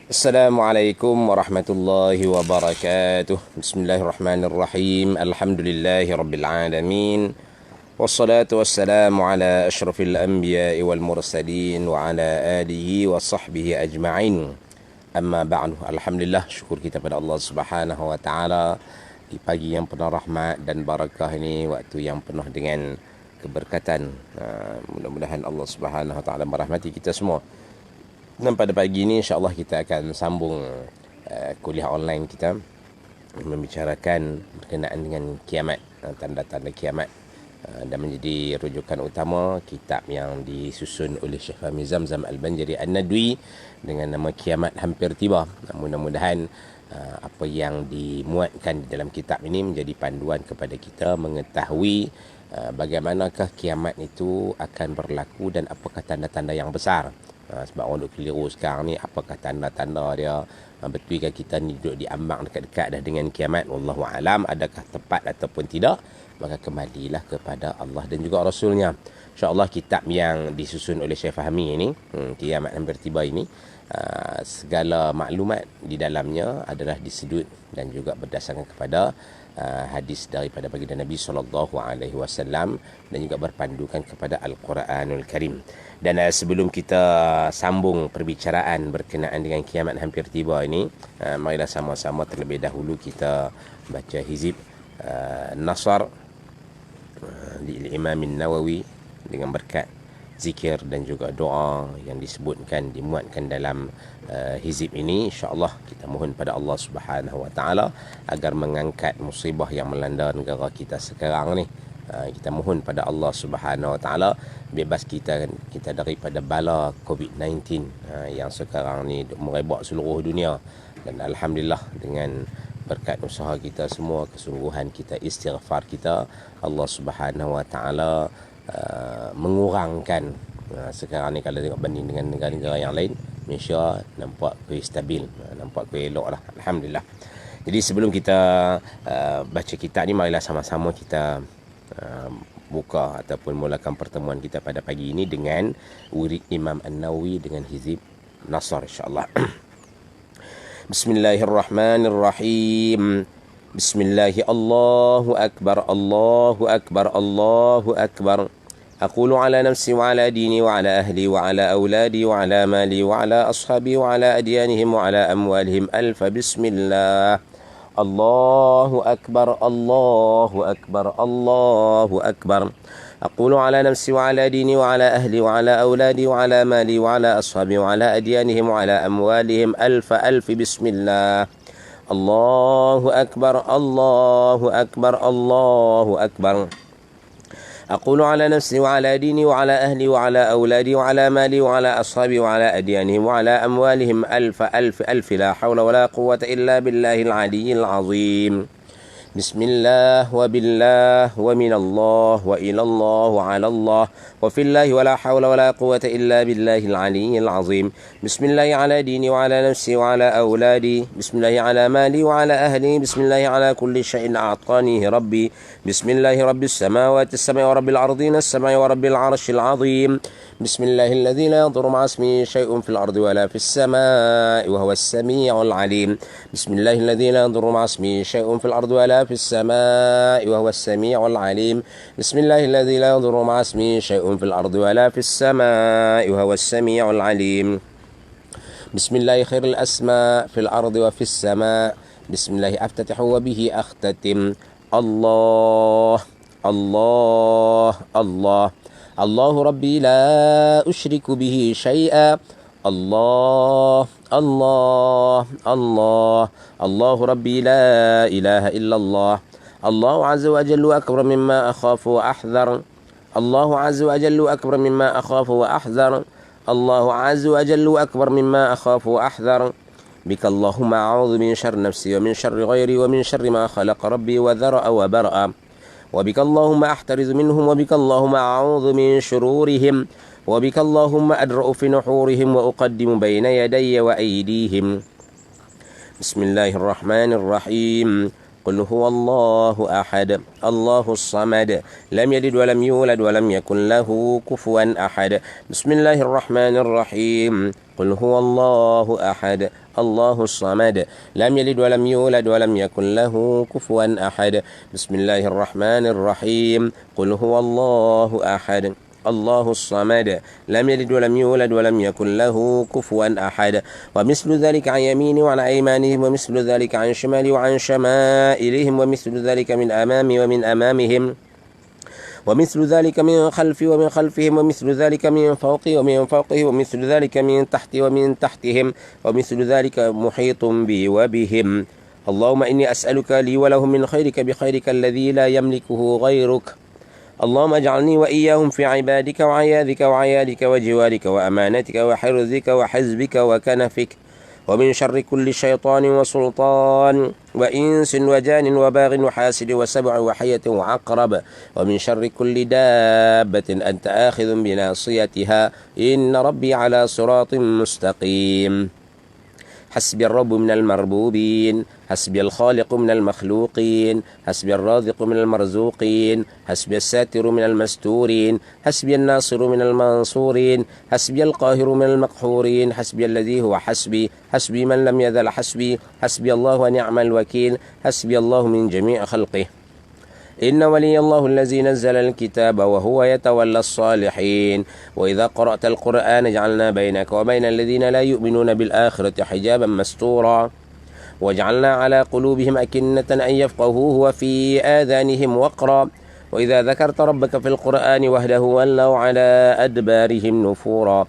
Assalamualaikum warahmatullahi wabarakatuh. Bismillahirrahmanirrahim. Alhamdulillahi rabbil alamin. Wassalatu wassalamu ala asyrafil anbiya'i wal mursalin wa ala alihi wa sahbihi ajma'in. Amma ba'du. Alhamdulillah, syukur kita pada Allah Subhanahu wa taala di pagi yang penuh rahmat dan barakah ini, waktu yang penuh dengan keberkatan. Mudah-mudahan Allah Subhanahu wa taala merahmati kita semua. Dan pada pagi ini insya-Allah kita akan sambung kuliah online kita, membicarakan berkenaan dengan kiamat, tanda-tanda kiamat, dan menjadi rujukan utama kitab yang disusun oleh Syekh Fahmi Zamzam Al-Banjari An-Nadwi dengan nama Kiamat Hampir Tiba. Mudah-mudahan apa yang dimuatkan di dalam kitab ini menjadi panduan kepada kita mengetahui bagaimanakah kiamat itu akan berlaku dan apakah tanda-tanda yang besar. Sebab orang duk keliru sekarang ni, apakah tanda-tanda dia, betulkah kita ni duduk diambang dekat-dekat dah dengan kiamat? Wallahu alam, adakah tepat ataupun tidak? Maka kembalilah kepada Allah dan juga Rasulnya. InsyaAllah kitab yang disusun oleh Syekh Fahmi ini, Kiamat Hampir Tiba ini, segala maklumat di dalamnya adalah disudut dan juga berdasarkan kepada hadis daripada baginda Nabi SAW dan juga berpandukan kepada Al-Quranul Karim. Dan sebelum kita sambung perbicaraan berkenaan dengan kiamat hampir tiba ini, marilah sama-sama terlebih dahulu kita baca hizib Nasr di Imam Nawawi dengan berkat zikir dan juga doa yang disebutkan, dimuatkan dalam hizib ini. InsyaAllah kita mohon pada Allah Subhanahu wa taala agar mengangkat musibah yang melanda negara kita sekarang ni. Kita mohon pada Allah Subhanahu wa taala bebas kita daripada bala COVID-19 yang sekarang ni merebak seluruh dunia. Dan alhamdulillah, dengan berkat usaha kita semua, kesungguhan kita, istighfar kita, Allah Subhanahu wa taala mengurangkan sekarang ni. Kalau tengok banding dengan negara-negara yang lain, Malaysia nampak kuih stabil, nampak kuih elok lah, alhamdulillah. Jadi sebelum kita baca kitab ni, marilah sama-sama kita buka ataupun mulakan pertemuan kita pada pagi ini dengan urid Imam An-Nawawi dengan hizib Nasr, insyaAllah. Bismillahirrahmanirrahim. Bismillahi Allahu Akbar, Allahu Akbar, Allahu Akbar. أقول على نفسي وعلى ديني وعلى أهلي وعلى أولادي وعلى مالي وعلى أصحابي وعلى أديانهم وعلى أموالهم ألف بسم الله. الله أكبر، الله أكبر، الله أكبر. أقول على نفسي وعلى ديني وعلى أهلي وعلى أولادي وعلى مالي وعلى أصحابي وعلى أديانهم وعلى أموالهم ألف بسم الله. الله أكبر، الله أكبر، الله أكبر. أقول على نفسي وعلى ديني وعلى أهلي وعلى أولادي وعلى مالي وعلى أصحابي وعلى أديانهم وعلى أموالهم ألف لا حول ولا قوة إلا بالله العلي العظيم. بسم الله وبالله ومن الله وإلى الله وعلى الله وفي الله ولا حول ولا قوة إلا بالله العلي العظيم. بسم الله على ديني وعلى نفسي وعلى أولادي. بسم الله على مالي وعلى أهلي. بسم الله على كل شيء أعطانيه ربي. بسم الله رب السماوات السماء ورب الأرضين السماء ورب العرش العظيم. بسم الله الذي لا يضر مع اسمه شيء في الأرض ولا في السماء وهو السميع العليم. بسم الله الذي لا يضر مع اسمه شيء في الأرض ولا في السماء وهو السميع العليم. بسم الله الذي لا يضر مع اسمه شيء في الأرض ولا في السماء وهو السميع العليم. بسم الله خير الأسماء في الأرض وفي السماء. بسم الله أفتتح وبه أختتم. الله الله الله. الله ربي لا أشرك به شيئا. الله الله الله. الله ربي لا إله إلا الله. الله عز وجل أكبر مما أخاف وأحذر. الله عز وجل أكبر مما أخاف وأحذر. الله عز وجل أكبر مما أخاف وأحذر. بك اللهم أعوذ من شر نفسي ومن شر غيري ومن شر ما خلق ربي وذرأ وبرأ. وبك اللهم أحترز منهم وبك اللهم أعوذ من شرورهم. وبك اللهم أدرأ في نحورهم وأقدم بين يدي وأيديهم. بسم الله الرحمن الرحيم. قل هو الله أحد الله الصمد لم يلد ولم يولد ولم يكن له كفوا أحد. بسم الله الرحمن الرحيم. قل هو الله أحد الله الصمد لم يلد ولم يولد ولم يكن له كفوا أحد بسم الله الرحمن الرحيم قل هو الله أحد الله الصمد لم يلد ولم يولد ولم يكن له كفوا أحد ومثل ذلك عن يمينه وعن أيمانهم ومثل ذلك عن شماله وعن شمائلهم ومثل ذلك من أمامي ومن أمامهم ومثل ذلك من خلفي ومن خلفهم ومثل ذلك من فوقي ومن فوقه ومثل ذلك من تحتي ومن تحتهم ومثل ذلك محيط بي وبهم اللهم إني أسألك لي ولهم من خيرك بخيرك الذي لا يملكه غيرك اللهم اجعلني وإياهم في عبادك وعياذك وعيالك وجوارك وأمانتك وحرزك وحزبك وكنفك ومن شر كل شيطان وسلطان وإنس وجان وباغ وحاسد وسبع وحية وعقرب ومن شر كل دابة أنت آخذ بناصيتها إن ربي على صراط مستقيم حسبي الرب من المربوبين حسبي الخالق من المخلوقين حسبي الرازق من المرزوقين حسبي الساتر من المستورين حسبي الناصر من المنصورين حسبي القاهر من المقهورين حسبي الذي هو حسبي حسبي من لم يزل حسبي حسبي الله ونعم الوكيل حسبي الله من جميع خلقه إن ولي الله الذي نزل الكتاب وهو يتولى الصالحين وإذا قرأت القرآن جعلنا بينك وبين الذين لا يؤمنون بالآخرة حجابا مستورا وجعلنا على قلوبهم أكنة أن يفقهوه وفي آذانهم وقرا وإذا ذكرت ربك في القرآن وحده ولوا على أدبارهم نفورا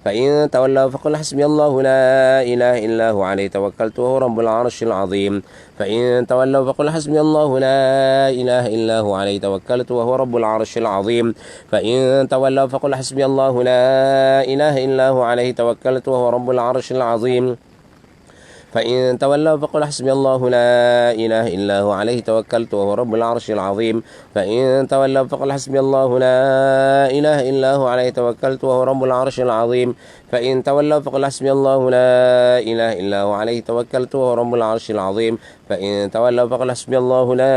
فإن تولوا فقل حسبي الله لا إله إلا هو عليه توكلت وهو رب العرش العظيم فإن تولوا فقل حسبي الله لا إله إلا هو عليه توكلت وهو رب العرش العظيم فإن تولوا فقل حسبي الله لا إله إلا هو عليه توكلت وهو رب العرش العظيم فإن تولوا فقل حسبي الله لا إله إلا هو عليه توكلت وهو رب العرش العظيم فإن تولوا فقل حسبي الله لا إله إلا هو عليه توكلت وهو رب العرش العظيم فإن تولوا فقل حسبي الله لا إله إلا هو عليه توكلت وهو رب العرش العظيم فإن تولوا فقل حسبي الله لا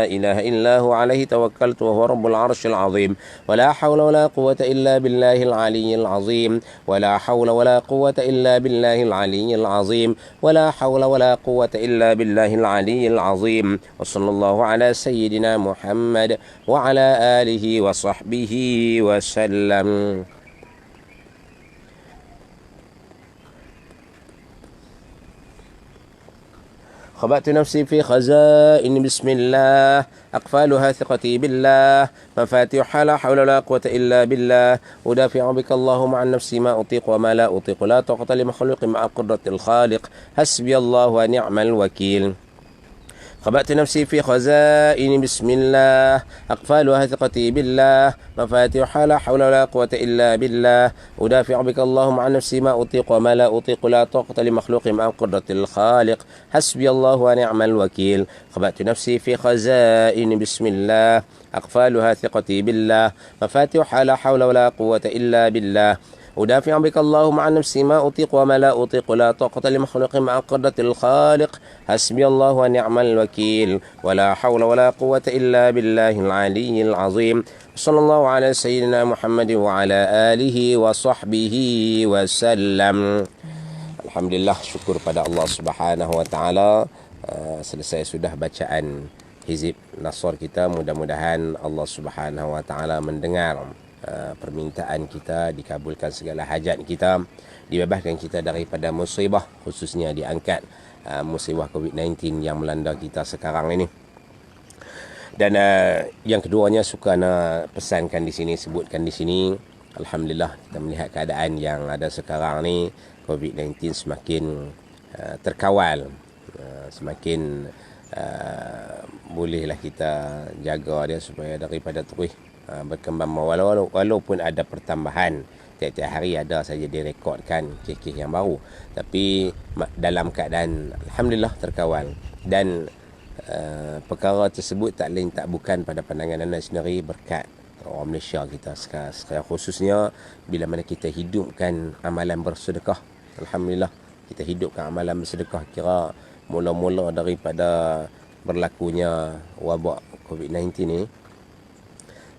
إله إلا هو عليه توكلت وهو رب العرش العظيم ولا حول ولا قوة إلا بالله العلي العظيم ولا حول ولا قوة إلا بالله العلي العظيم ولا حول ولا قوة إلا بالله العلي العظيم وصلى الله على سيدنا محمد وعلى آله وصحبه وسلم. خبأت نفسي في خزائن بسم الله أقفالها ثقتي بالله مفاتيحها لا حول ولا قوة إلا بالله أدافع بك اللهم عن نفسي ما أطيق وما لا أطيق لا طاقة لمخلوق مع قدرة الخالق حسبي الله ونعم الوكيل خبأت نفسي في خزائن بسم الله أقفالها ثقتي بالله مفاتيحها لا حول ولا قوة إلا بالله أدافع بك اللهم عن نفسي ما أطيق وما لا أطيق لا طاقة لمخلوق مع قدرة الخالق حسبي الله ونعم الوكيل خبأت نفسي في خزائن بسم الله أقفالها ثقتي بالله مفاتيحها لا حول ولا قوة إلا بالله أدافع بك اللهم عن نفسي ما أطيق وما لا أطيق لا طاقة لمخلوق مع قدرة الخالق حسبي الله ونعم الوكيل ولا حول ولا قوة إلا بالله العلي العظيم صلى الله على سيدنا محمد وعلى آله وصحبه وسلم. Alhamdulillah, syukur pada Allah Subhanahu wa taala. Selesai sudah bacaan hizib Nasr kita. Mudah-mudahan Allah Subhanahu wa taala mendengar permintaan kita, dikabulkan segala hajat kita, dibebaskan kita daripada musibah, khususnya diangkat musibah COVID-19 yang melanda kita sekarang ini. Dan yang keduanya suka nak pesankan di sini, sebutkan di sini, alhamdulillah kita melihat keadaan yang ada sekarang ni, COVID-19 semakin terkawal, semakin bolehlah kita jaga dia supaya daripada terus berkembang. Walaupun ada pertambahan, tiap-tiap hari ada saja direkodkan kes-kes yang baru, tapi dalam keadaan alhamdulillah terkawal. Dan perkara tersebut tak lain tak bukan pada pandangan anda sendiri berkat orang Malaysia kita sekarang, khususnya bila mana kita hidupkan amalan bersedekah. Alhamdulillah kita hidupkan amalan bersedekah. Kira mula-mula daripada berlakunya wabak COVID-19 ni,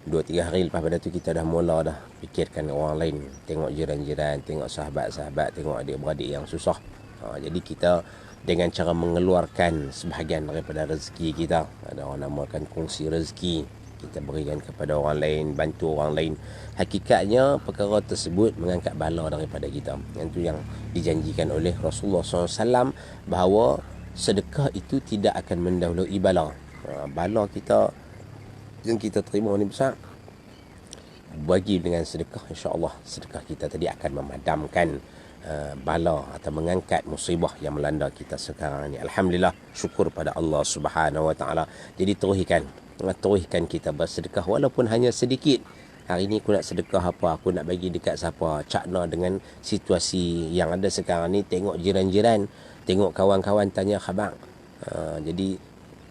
2-3 hari lepas pada tu kita dah mula fikirkan orang lain, tengok jiran-jiran, tengok sahabat-sahabat, tengok adik-beradik yang susah. Jadi kita dengan cara mengeluarkan sebahagian daripada rezeki kita, ada orang namakan kongsi rezeki, kita berikan kepada orang lain, bantu orang lain. Hakikatnya perkara tersebut mengangkat bala daripada kita. Itu yang dijanjikan oleh Rasulullah SAW, bahawa sedekah itu tidak akan mendahului bala. Bala kita yang kita terima ni besar, bagi dengan sedekah, insya-Allah sedekah kita tadi akan memadamkan bala atau mengangkat musibah yang melanda kita sekarang ni. Alhamdulillah, syukur pada Allah Subhanahu Wa Taala. Jadi teruskan kita bersedekah walaupun hanya sedikit. Hari ni aku nak sedekah apa, aku nak bagi dekat siapa, cakna dengan situasi yang ada sekarang ni, tengok jiran-jiran, tengok kawan-kawan, tanya khabar. Jadi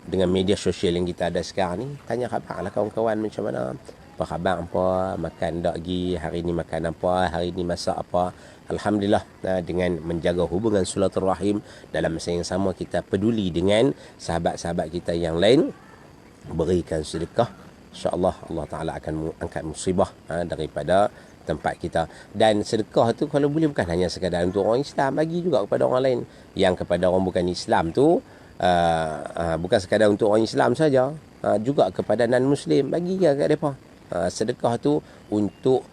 dengan media sosial yang kita ada sekarang ni, tanya khabar lah kawan-kawan macam mana, apa khabar, apa makan dak lagi, hari ni makan apa, hari ni masak apa. Alhamdulillah, dengan menjaga hubungan silaturahim, dalam masa yang sama kita peduli dengan sahabat-sahabat kita yang lain, berikan sedekah, insya-Allah Allah Taala akan angkat musibah daripada tempat kita. Dan sedekah tu kalau boleh bukan hanya sekadar untuk orang Islam, bagi juga kepada orang lain. Yang kepada orang bukan Islam tu bukan sekadar untuk orang Islam saja, juga kepada non-Muslim, bagi ke kat mereka. Sedekah tu untuk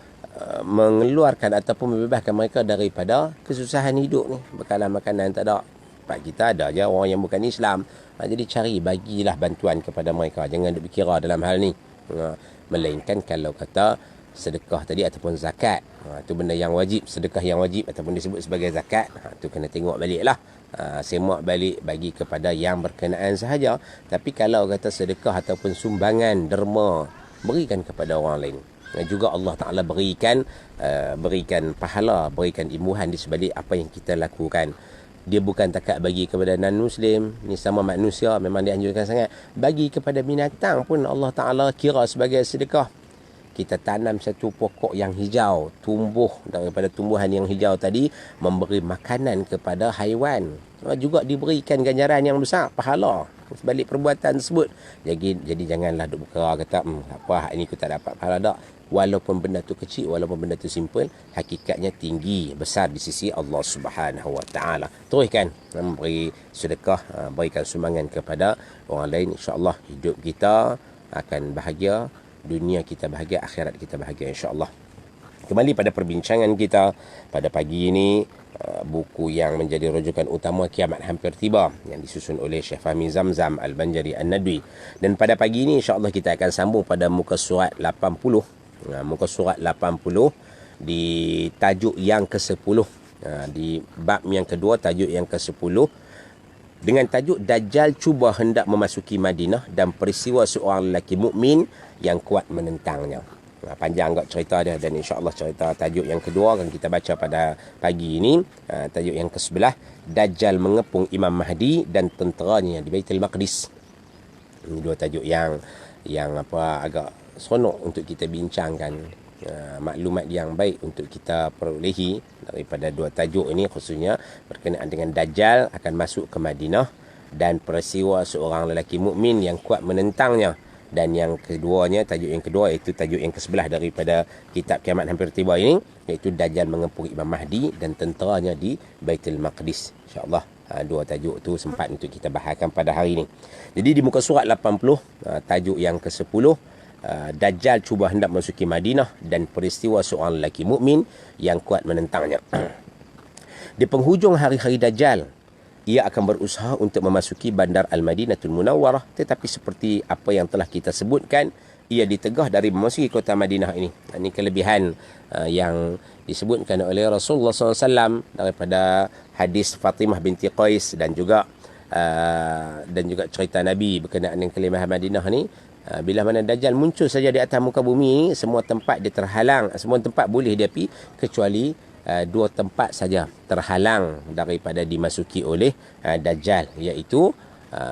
mengeluarkan ataupun membebaskan mereka daripada kesusahan hidup ni. Bekalan makanan tak ada, tempat kita ada je orang yang bukan Islam. Jadi cari, bagilah bantuan kepada mereka. Jangan duk berkira dalam hal ni. Melainkan kalau kata sedekah tadi ataupun zakat, tu benda yang wajib, sedekah yang wajib ataupun disebut sebagai zakat, tu kena tengok balik lah. Semak balik, bagi kepada yang berkenaan sahaja. Tapi kalau kata sedekah ataupun sumbangan derma, berikan kepada orang lain, juga Allah Ta'ala berikan pahala, berikan imbuhan di sebalik apa yang kita lakukan. Dia bukan takat bagi kepada non-Muslim, ni sama manusia, memang dianjurkan sangat. Bagi kepada binatang pun Allah Ta'ala kira sebagai sedekah. Kita tanam satu pokok yang hijau, tumbuh daripada tumbuhan yang hijau tadi, memberi makanan kepada haiwan, juga diberikan ganjaran yang besar, pahala sebalik perbuatan tersebut. Jadi janganlah duk berkara kata apa ini aku tak dapat pahala. Tak, walaupun benda tu kecil, walaupun benda tu simple, hakikatnya tinggi, besar di sisi Allah Subhanahu Wa Taala. Teruskan memberi sedekah, berikan sumbangan kepada orang lain, insya-Allah hidup kita akan bahagia, dunia kita bahagia, akhirat kita bahagia, insya-Allah. Kembali pada perbincangan kita pada pagi ini, buku yang menjadi rujukan utama Kiamat Hampir Tiba, yang disusun oleh Syekh Fahmi Zamzam Al-Banjari An-Nadwi. Dan pada pagi ini insya-Allah kita akan sambung pada muka surat 80. Muka surat 80 di tajuk yang ke-10, di bab yang kedua, tajuk yang ke-10, dengan tajuk Dajjal cuba hendak memasuki Madinah dan peristiwa seorang lelaki mukmin yang kuat menentangnya. Panjang agak cerita dia, dan insya-Allah cerita tajuk yang kedua akan kita baca pada pagi ini. Tajuk yang ke-11, Dajjal mengepung Imam Mahdi dan tenteranya di Baitul Maqdis. Ini dua tajuk yang agak seronok untuk kita bincangkan. Maklumat yang baik untuk kita perolehi daripada dua tajuk ini, khususnya berkenaan dengan Dajjal akan masuk ke Madinah dan peristiwa seorang lelaki mukmin yang kuat menentangnya. Dan yang keduanya, tajuk yang kedua, iaitu tajuk yang ke-11 daripada kitab Kiamat Hampir Tiba ini, iaitu Dajjal mengepung Imam Mahdi dan tenteranya di Baitul Maqdis. InsyaAllah dua tajuk tu sempat untuk kita bahagikan pada hari ini. Jadi di muka surat 80, tajuk yang ke-10, Dajjal cuba hendak masuki Madinah dan peristiwa seorang lelaki mukmin yang kuat menentangnya. Di penghujung hari-hari Dajjal, ia akan berusaha untuk memasuki bandar Al-Madinatul Munawwarah, tetapi seperti apa yang telah kita sebutkan, ia ditegah dari memasuki kota Madinah ini. Ini kelebihan yang disebutkan oleh Rasulullah SAW daripada hadis Fatimah binti Qais, dan juga cerita Nabi berkenaan dengan kelebihan Madinah ni. Bila mana Dajjal muncul saja di atas muka bumi, semua tempat dia terhalang, semua tempat boleh dia pergi, kecuali dua tempat saja terhalang daripada dimasuki oleh Dajjal, iaitu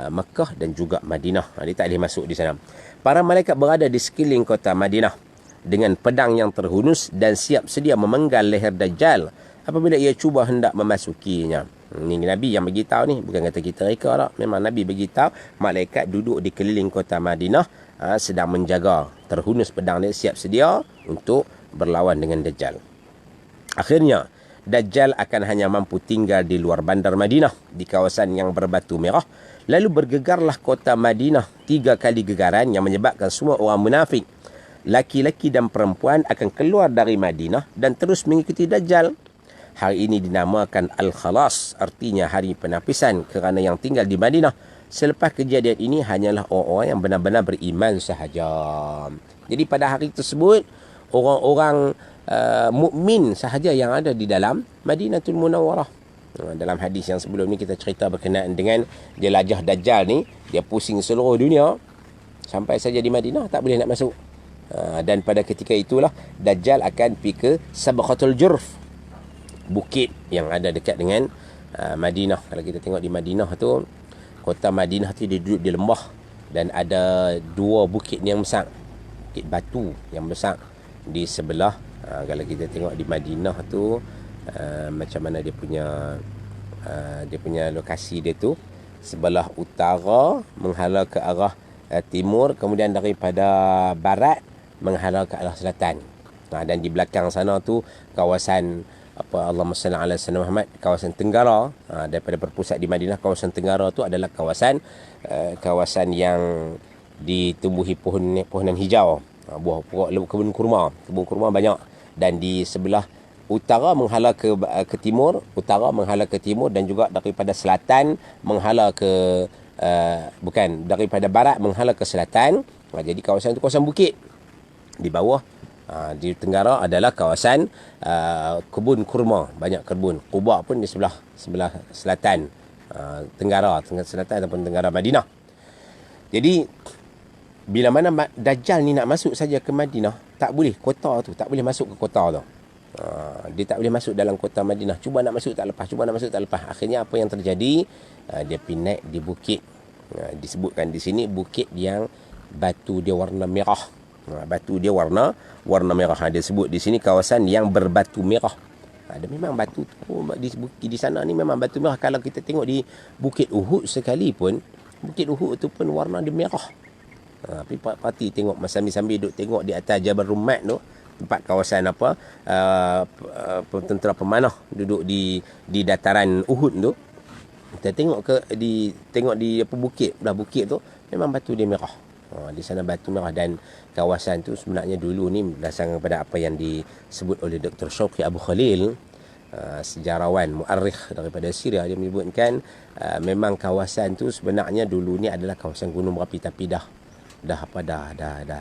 Mekah dan juga Madinah. Dia tak boleh masuk di sana. Para malaikat berada di sekeliling kota Madinah dengan pedang yang terhunus dan siap sedia memenggal leher Dajjal apabila ia cuba hendak memasukinya. Ini Nabi yang beritahu ni, bukan kata kita reka tak. Memang Nabi beritahu, malaikat duduk di keliling kota Madinah sedang menjaga, terhunus pedang dia, siap sedia untuk berlawan dengan Dajjal. Akhirnya Dajjal akan hanya mampu tinggal di luar bandar Madinah, di kawasan yang berbatu merah. Lalu bergegarlah kota Madinah 3 kali gegaran yang menyebabkan semua orang munafik, laki-laki dan perempuan akan keluar dari Madinah dan terus mengikuti Dajjal. Hari ini dinamakan Al-Khalas, artinya hari penapisan, kerana yang tinggal di Madinah selepas kejadian ini hanyalah orang-orang yang benar-benar beriman sahaja. Jadi pada hari tersebut, orang-orang mukmin sahaja yang ada di dalam Madinatul Munawwarah. Dalam hadis yang sebelum ni kita cerita berkenaan dengan jelajah Dajjal ni, dia pusing seluruh dunia, sampai saja di Madinah tak boleh nak masuk. Dan pada ketika itulah Dajjal akan pergi ke Sabqatul Jurf, bukit yang ada dekat dengan Madinah. Kalau kita tengok di Madinah tu, kota Madinah tu dia duduk di lembah dan ada 2 bukit yang besar, bukit batu yang besar di sebelah. Kalau kita tengok di Madinah tu, macam mana dia punya lokasi dia tu, sebelah utara menghala ke arah timur, kemudian daripada barat menghala ke arah selatan. Dan di belakang sana tu kawasan Allahumma salli ala sayyidina Muhammad, kawasan tenggara. Daripada berpusat di Madinah, kawasan tenggara tu adalah kawasan yang ditumbuhi pohonan hijau, buah kebun kurma banyak. Dan di sebelah utara menghala ke timur, dan juga daripada selatan menghala ke daripada barat menghala ke selatan. Jadi kawasan itu kawasan bukit. Di bawah di tenggara adalah kawasan kebun kurma, banyak kebun. Quba pun di sebelah selatan, tenggara selatan ataupun tenggara Madinah. Jadi bila mana Dajjal ni nak masuk saja ke Madinah, tak boleh, kota tu tak boleh masuk ke kota tu. Dia tak boleh masuk dalam kota Madinah. Cuba nak masuk tak lepas. Akhirnya apa yang terjadi? Dia pergi naik di bukit. Disebutkan di sini bukit yang batu dia warna merah. Batu dia warna merah. Dia sebut di sini kawasan yang berbatu merah. Ada memang batu tu di sana ni memang batu merah. Kalau kita tengok di Bukit Uhud sekalipun, Bukit Uhud tu pun warna dia merah. Tapi parti tengok sambil duduk tengok di atas Jabal Rummat tu, tempat kawasan tentera pemanah duduk di dataran Uhud tu. Kita tengok di bukit, belah bukit tu memang batu dia merah. Di sana batu merah. Dan kawasan tu sebenarnya dulu ni berdasarkan kepada apa yang disebut oleh Dr. Syauqi Abu Khalil, sejarawan muarikh daripada Syria, dia menyebutkan memang kawasan tu sebenarnya dulu ni adalah kawasan gunung berapi, tapi dah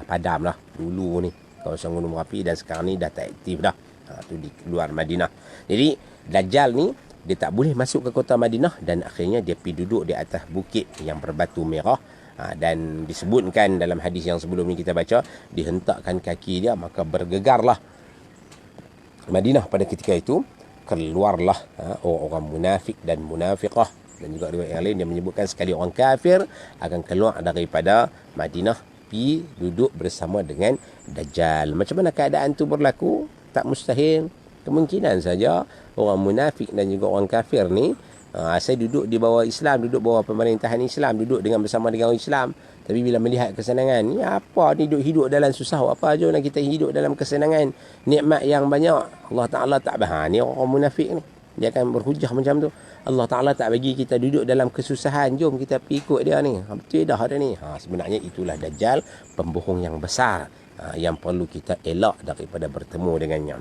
padam lah dulu ni kawasan gunung berapi, dan sekarang ni dah tak aktif dah. Tu di luar Madinah. Jadi Dajjal ni dia tak boleh masuk ke kota Madinah, dan akhirnya dia pergi duduk di atas bukit yang berbatu merah. Dan disebutkan dalam hadis yang sebelum ni kita baca, dihentakkan kaki dia, maka bergegarlah Madinah pada ketika itu. Keluarlah orang munafik dan munafiqah. Dan juga riwayat yang lain dia menyebutkan sekali orang kafir akan keluar daripada Madinah pergi duduk bersama dengan Dajjal. Macam mana keadaan tu berlaku? Tak mustahil. Kemungkinan saja orang munafik dan juga orang kafir ni saya duduk di bawah Islam, duduk bawah pemerintahan Islam, duduk bersama dengan orang Islam. Tapi bila melihat kesenangan, ni apa ni hidup dalam susah, apa aja nak kita hidup dalam kesenangan, nikmat yang banyak, Allah Ta'ala tak ni orang munafik ni. Dia akan berhujah macam tu. Allah Ta'ala tak bagi kita duduk dalam kesusahan, jom kita pergi ikut dia ni. Betul dah ada ni. Sebenarnya itulah Dajjal, pembohong yang besar, yang perlu kita elak daripada bertemu dengannya.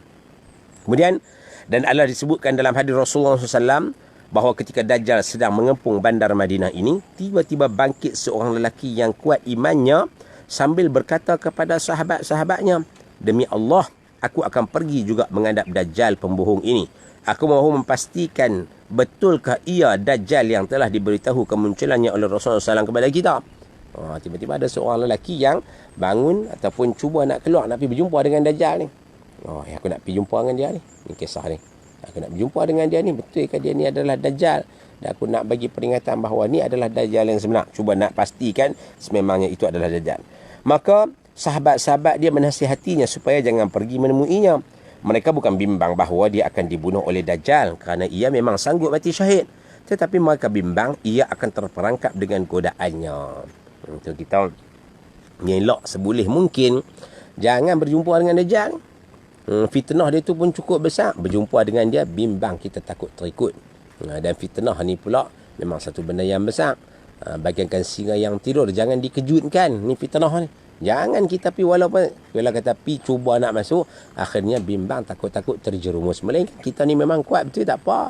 Kemudian, dan Allah disebutkan dalam hadis Rasulullah SAW, bahawa ketika Dajjal sedang mengepung bandar Madinah ini, tiba-tiba bangkit seorang lelaki yang kuat imannya sambil berkata kepada sahabat-sahabatnya, "Demi Allah, aku akan pergi juga menghadap Dajjal pembohong ini. Aku mahu memastikan betulkah ia Dajjal yang telah diberitahu kemunculannya oleh Rasulullah SAW kepada kita." Tiba-tiba ada seorang lelaki yang bangun ataupun cuba nak keluar, nak pergi berjumpa dengan Dajjal ni. Aku nak pergi jumpa dengan dia ni. Ni kisah ni. Aku nak berjumpa dengan dia ni. Betulkah dia ni adalah Dajjal? Dan aku nak bagi peringatan bahawa ni adalah Dajjal yang sebenar. Cuba nak pastikan sememangnya itu adalah Dajjal. Maka sahabat-sahabat dia menasihatinya supaya jangan pergi menemuinya. Mereka bukan bimbang bahawa dia akan dibunuh oleh Dajjal kerana ia memang sanggup mati syahid. Tetapi mereka bimbang ia akan terperangkap dengan godaannya. Itu kita ngelak seboleh mungkin jangan berjumpa dengan Dajjal. Fitnah dia tu pun cukup besar. Berjumpa dengan dia, bimbang kita takut terikut. Dan fitnah ni pula memang satu benda yang besar. Bagaikan singa yang tidur, jangan dikejutkan. Ni fitnah ni. Jangan kita pi walaupun bila kata pi cuba nak masuk, akhirnya bimbang, takut-takut terjerumus. Melainkan kita ni memang kuat, betul tak apa.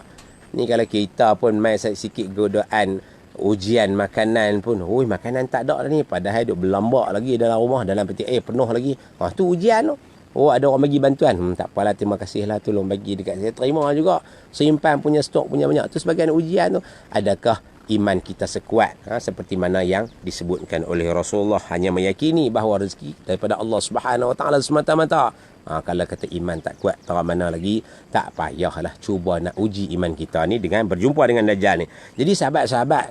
Ni kalau kita pun main sikit godaan ujian makanan pun, makanan tak ada dah ni, padahal duk berlambak lagi dalam rumah, dalam peti air penuh lagi. Tu ujian tu. Ada orang bagi bantuan. Tak apalah, terima kasih lah, tolong bagi dekat saya. Terima juga. Simpan punya stok punya banyak. Tu sebagai ujian tu. Adakah iman kita sekuat seperti mana yang disebutkan oleh Rasulullah? Hanya meyakini bahawa rezeki daripada Allah Subhanahu Wa Taala semata-mata. Kalau kata iman tak kuat, tak mana lagi, tak payahlah cuba nak uji iman kita ni dengan berjumpa dengan Dajjal ni. Jadi sahabat-sahabat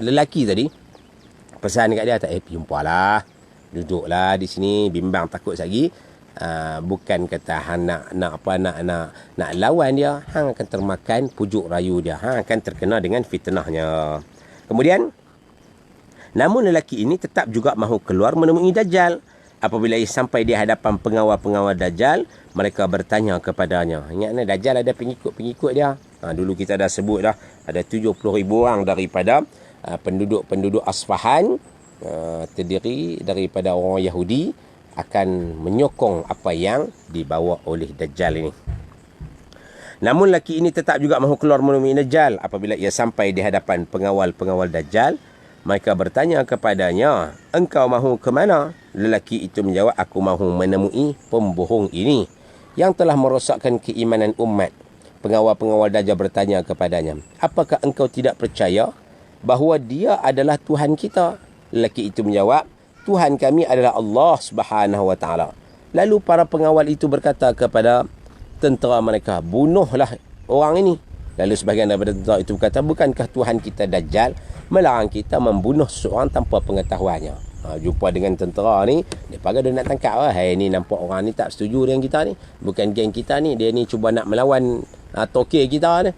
lelaki tadi pesan dekat dia, jumpalah, duduklah di sini, bimbang takut lagi. Bukan kata hang nak lawan dia, hang akan termakan pujuk rayu dia, hang akan terkena dengan fitnahnya. Kemudian, namun lelaki ini tetap juga mahu keluar menemui Dajjal. Apabila ia sampai di hadapan pengawal-pengawal Dajjal, mereka bertanya kepadanya. Ingat ni, Dajjal ada pengikut-pengikut dia. Dulu kita dah sebut dah, ada 70,000 orang daripada penduduk Asfahan, terdiri daripada orang Yahudi, akan menyokong apa yang dibawa oleh Dajjal ini. Namun lelaki ini tetap juga mahu keluar menemui Dajjal. Apabila ia sampai di hadapan pengawal-pengawal Dajjal, mereka bertanya kepadanya, engkau mahu ke mana? Lelaki itu menjawab, aku mahu menemui pembohong ini yang telah merosakkan keimanan umat. Pengawal-pengawal Dajjal bertanya kepadanya, apakah engkau tidak percaya bahawa dia adalah Tuhan kita? Lelaki itu menjawab, Tuhan kami adalah Allah Subhanahu Wa Taala. Lalu para pengawal itu berkata kepada tentera mereka, bunuhlah orang ini. Lalu sebahagian daripada tentera itu berkata, bukankah Tuhan kita Dajjal melarang kita membunuh seorang tanpa pengetahuannya? Jumpa dengan tentera ni, dia pakai dia nak tangkap. Ni nampak orang ni tak setuju dengan kita ni, bukan geng kita ni, dia ni cuba nak melawan tokek kita ni.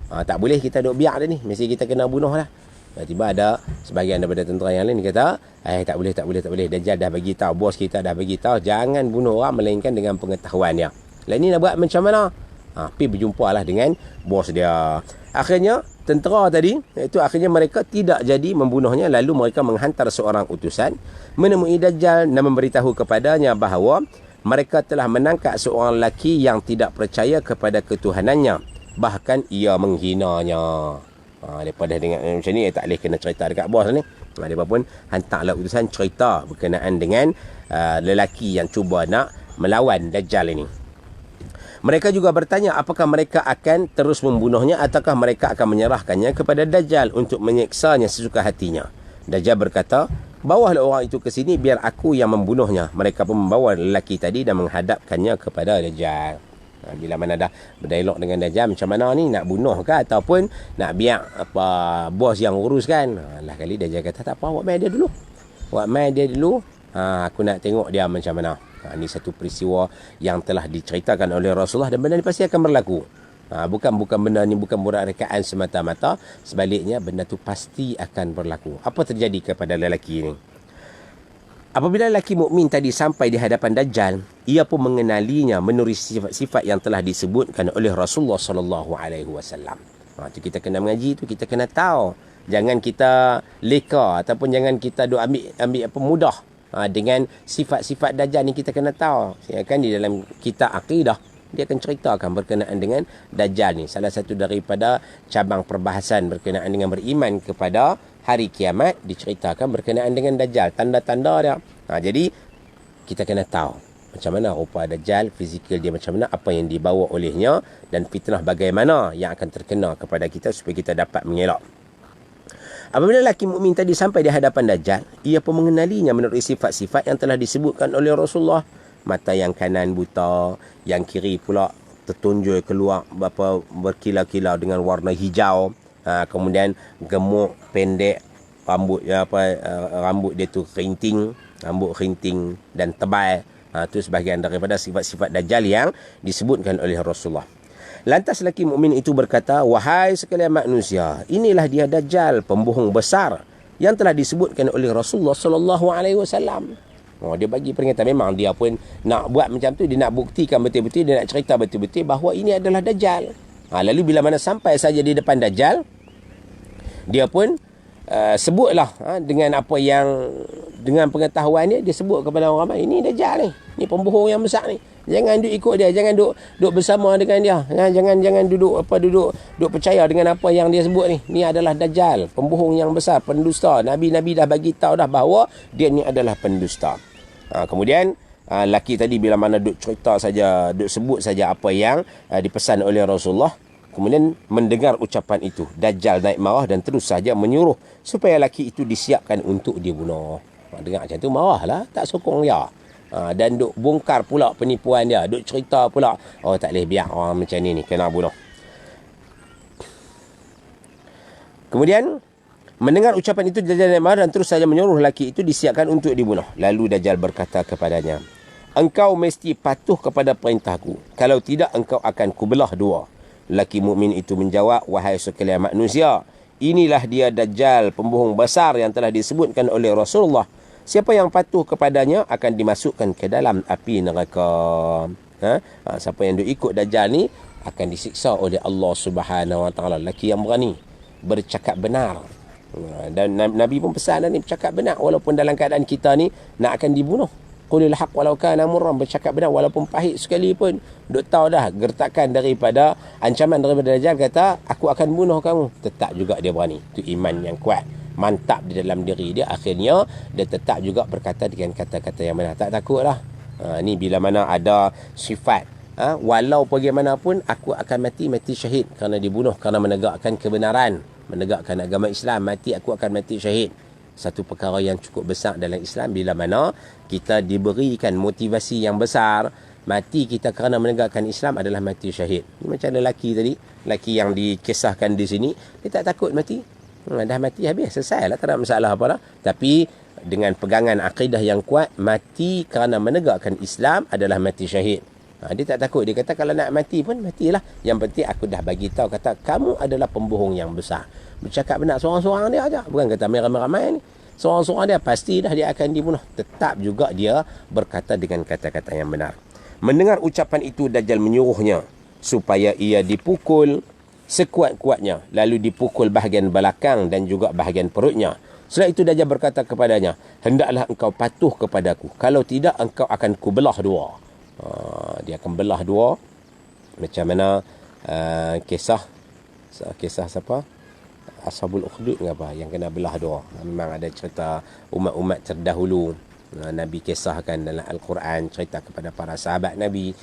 Tak boleh kita duk biar dia ni, mesti kita kena bunuh lah. Tiba-tiba ada sebahagian daripada tentera yang lain kata, tak boleh. Dajjal dah bagi tahu, bos kita dah bagi tahu, jangan bunuh orang melainkan dengan pengetahuan dia. Lain ni nak buat macam mana? Pergi berjumpalah dengan bos dia. Akhirnya tentera tadi, iaitu akhirnya mereka tidak jadi membunuhnya. Lalu mereka menghantar seorang utusan menemui Dajjal dan memberitahu kepadanya bahawa mereka telah menangkap seorang lelaki yang tidak percaya kepada ketuhanannya. Bahkan ia menghinanya. Daripada dengan macam ni, tak boleh kena cerita dekat bos ni. Mereka pun hantarlah utusan cerita berkenaan dengan lelaki yang cuba nak melawan Dajjal ini. Mereka juga bertanya apakah mereka akan terus membunuhnya ataukah mereka akan menyerahkannya kepada Dajjal untuk menyeksanya sesuka hatinya. Dajjal berkata, bawalah orang itu ke sini biar aku yang membunuhnya. Mereka pun membawa lelaki tadi dan menghadapkannya kepada Dajjal. Bila mana dah berdialog dengan Dajjal, macam mana ni, nak bunuh ke ataupun nak biar bos yang uruskan? Lah kali Dajjal kata, tak apa, buat main dia dulu. Aku nak tengok dia macam mana. Ini satu peristiwa yang telah diceritakan oleh Rasulullah dan benda ni pasti akan berlaku. Bukan benda ni bukan burak rekaan semata-mata, sebaliknya benda tu pasti akan berlaku. Apa terjadi kepada lelaki ini? Apabila lelaki mukmin tadi sampai di hadapan Dajjal, ia pun mengenalinya menurut sifat-sifat yang telah disebutkan oleh Rasulullah sallallahu alaihi wasallam. Tu kita kena mengaji, tu kita kena tahu. Jangan kita leka ataupun jangan kita ambil apa mudah. Dengan sifat-sifat Dajjal ni kita kena tahu. Kan di dalam kitab akidah dia akan ceritakan berkenaan dengan Dajjal ni. Salah satu daripada cabang perbahasan berkenaan dengan beriman kepada hari kiamat diceritakan berkenaan dengan Dajjal, tanda-tanda dia. Jadi kita kena tahu macam mana rupa Dajjal, fizikal dia macam mana, apa yang dibawa olehnya dan fitnah bagaimana yang akan terkena kepada kita supaya kita dapat mengelak. Apabila lelaki mukmin tadi sampai di hadapan Dajjal, ia pun mengenalinya menurut sifat-sifat yang telah disebutkan oleh Rasulullah. Mata yang kanan buta, yang kiri pula tertunjuk keluar berkilau-kilau dengan warna hijau. Kemudian gemuk, pendek, rambut dia tu kerinting, rambut kerinting dan tebal. Itu sebahagian daripada sifat-sifat Dajjal yang disebutkan oleh Rasulullah. Lantas lelaki mukmin itu berkata, wahai sekalian manusia, inilah dia Dajjal, pembohong besar yang telah disebutkan oleh Rasulullah sallallahu alaihi wasallam. Dia bagi peringatan. Memang dia pun nak buat macam tu, dia nak buktikan betul-betul, dia nak cerita betul-betul bahawa ini adalah Dajjal. Lalu bila mana sampai saja di depan Dajjal, dia pun sebutlah dengan apa yang, dengan pengetahuan dia sebut kepada orang ramai, ini Dajjal ni pembohong yang besar ni. Jangan duk ikut dia, jangan duk bersama dengan dia. Jangan duduk percaya dengan apa yang dia sebut ni. Ni adalah Dajjal, pembohong yang besar, pendusta. Nabi-nabi dah bagi tahu dah bahawa dia ni adalah pendusta. Kemudian laki tadi bila mana duk cerita saja, duk sebut saja apa yang dipesan oleh Rasulullah, kemudian mendengar ucapan itu, Dajjal naik marah dan terus saja menyuruh supaya laki itu disiapkan untuk dibunuh. Dengar macam tu marahlah, tak sokong dia. Dan duk bongkar pula penipuan dia, duk cerita pula, tak boleh biar orang macam ni kena bunuh. Kemudian mendengar ucapan itu, Dajjal naik marah dan terus saja menyuruh laki itu disiapkan untuk dibunuh. Lalu Dajjal berkata kepadanya, engkau mesti patuh kepada perintahku, kalau tidak engkau akan kubelah dua. Laki mukmin itu menjawab, wahai sekalian manusia, inilah dia Dajjal, pembohong besar yang telah disebutkan oleh Rasulullah. Siapa yang patuh kepadanya akan dimasukkan ke dalam api neraka. Siapa yang ikut Dajjal ni akan disiksa oleh Allah Subhanahu Wa Taala. Laki yang berani bercakap benar. Dan Nabi pun pesan ni, bercakap benar walaupun dalam keadaan kita ni nak akan dibunuh. Qulil haq walau kana murran, bercakap benar walaupun pahit sekalipun. Duk tahu dah gertakan daripada ancaman daripada Dajjal, kata aku akan bunuh kamu, tetap juga dia berani. Itu iman yang kuat, mantap di dalam diri dia. Akhirnya dia tetap juga berkata dengan kata-kata yang benar, tak takutlah. Ni bila mana ada sifat, walau bagaimanapun aku akan mati syahid kerana dibunuh, kerana menegakkan kebenaran, menegakkan agama Islam. Aku akan mati syahid. Satu perkara yang cukup besar dalam Islam, bila mana kita diberikan motivasi yang besar, mati kita kerana menegakkan Islam adalah mati syahid. Macam lelaki tadi, lelaki yang dikisahkan di sini, dia tak takut mati. Dah mati habis, selesai lah, tak ada masalah apa lah. Tapi dengan pegangan akidah yang kuat, mati kerana menegakkan Islam adalah mati syahid. Dia tak takut. Dia kata kalau nak mati pun matilah, yang penting aku dah bagi tahu, kata kamu adalah pembohong yang besar. Bercakap benar seorang-seorang dia aja, bukan kata ramai-ramai ni. Seorang-seorang dia pasti dah dia akan dibunuh. Tetap juga dia berkata dengan kata-kata yang benar. Mendengar ucapan itu, Dajjal menyuruhnya supaya ia dipukul sekuat-kuatnya, lalu dipukul bahagian belakang dan juga bahagian perutnya. Setelah itu Dajjal berkata kepadanya, hendaklah engkau patuh kepadaku, kalau tidak engkau akan kubelah dua. Dia akan belah dua. Macam mana kisah siapa, Ashabul Ukhdud apa yang kena belah dua. Memang ada cerita umat-umat terdahulu, Nabi kisahkan dalam Al-Quran, cerita kepada para sahabat Nabi.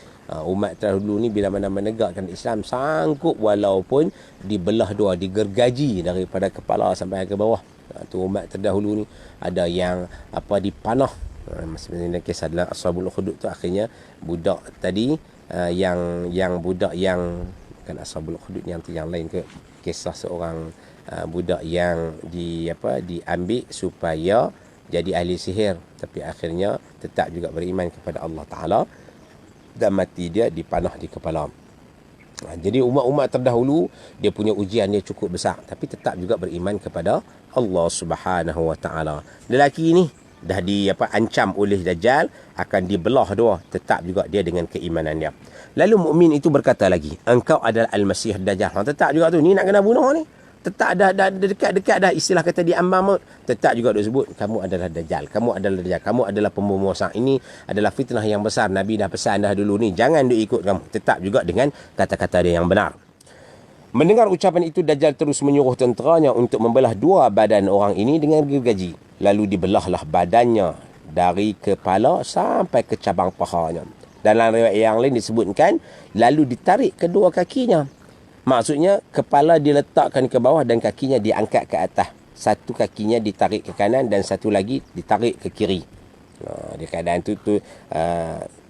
Umat terdahulu ni bila mana menegakkan Islam, sanggup walaupun dibelah dua, digergaji daripada kepala sampai ke bawah. Tu umat terdahulu ni ada yang dipanah. Sebenarnya kisah dalam Ashabul Ukhdud tu, akhirnya budak tadi yang budak yang bukan Ashabul Ukhdud, yang lain ke, kisah seorang budak yang diambil supaya jadi ahli sihir, tapi akhirnya tetap juga beriman kepada Allah Ta'ala dan mati dia dipanah di kepala. Jadi umat-umat terdahulu dia punya ujian dia cukup besar, tapi tetap juga beriman kepada Allah Subhanahu Wa Ta'ala. Lelaki ni dah ancam oleh Dajjal akan dibelah dua, tetap juga dia dengan keimanan dia. Lalu mukmin itu berkata lagi, engkau adalah Al-Masih Dajjal. Tetap juga tu, ni nak kena bunuh ni. Tetap dah dekat-dekat dah, istilah kata di ambang maut. Tetap juga dia sebut, kamu adalah Dajjal, kamu adalah Dajjal, kamu adalah pembohong besar. Ini adalah fitnah yang besar. Nabi dah pesan dah dulu ni, jangan dia ikut kamu. Tetap juga dengan kata-kata dia yang benar. Mendengar ucapan itu, Dajjal terus menyuruh tenteranya untuk membelah dua badan orang ini dengan gergaji. Lalu dibelahlah badannya dari kepala sampai ke cabang pahanya. Dalam riwayat yang lain disebutkan, lalu ditarik kedua kakinya. Maksudnya kepala diletakkan ke bawah dan kakinya diangkat ke atas. Satu kakinya ditarik ke kanan dan satu lagi ditarik ke kiri. Di keadaan tu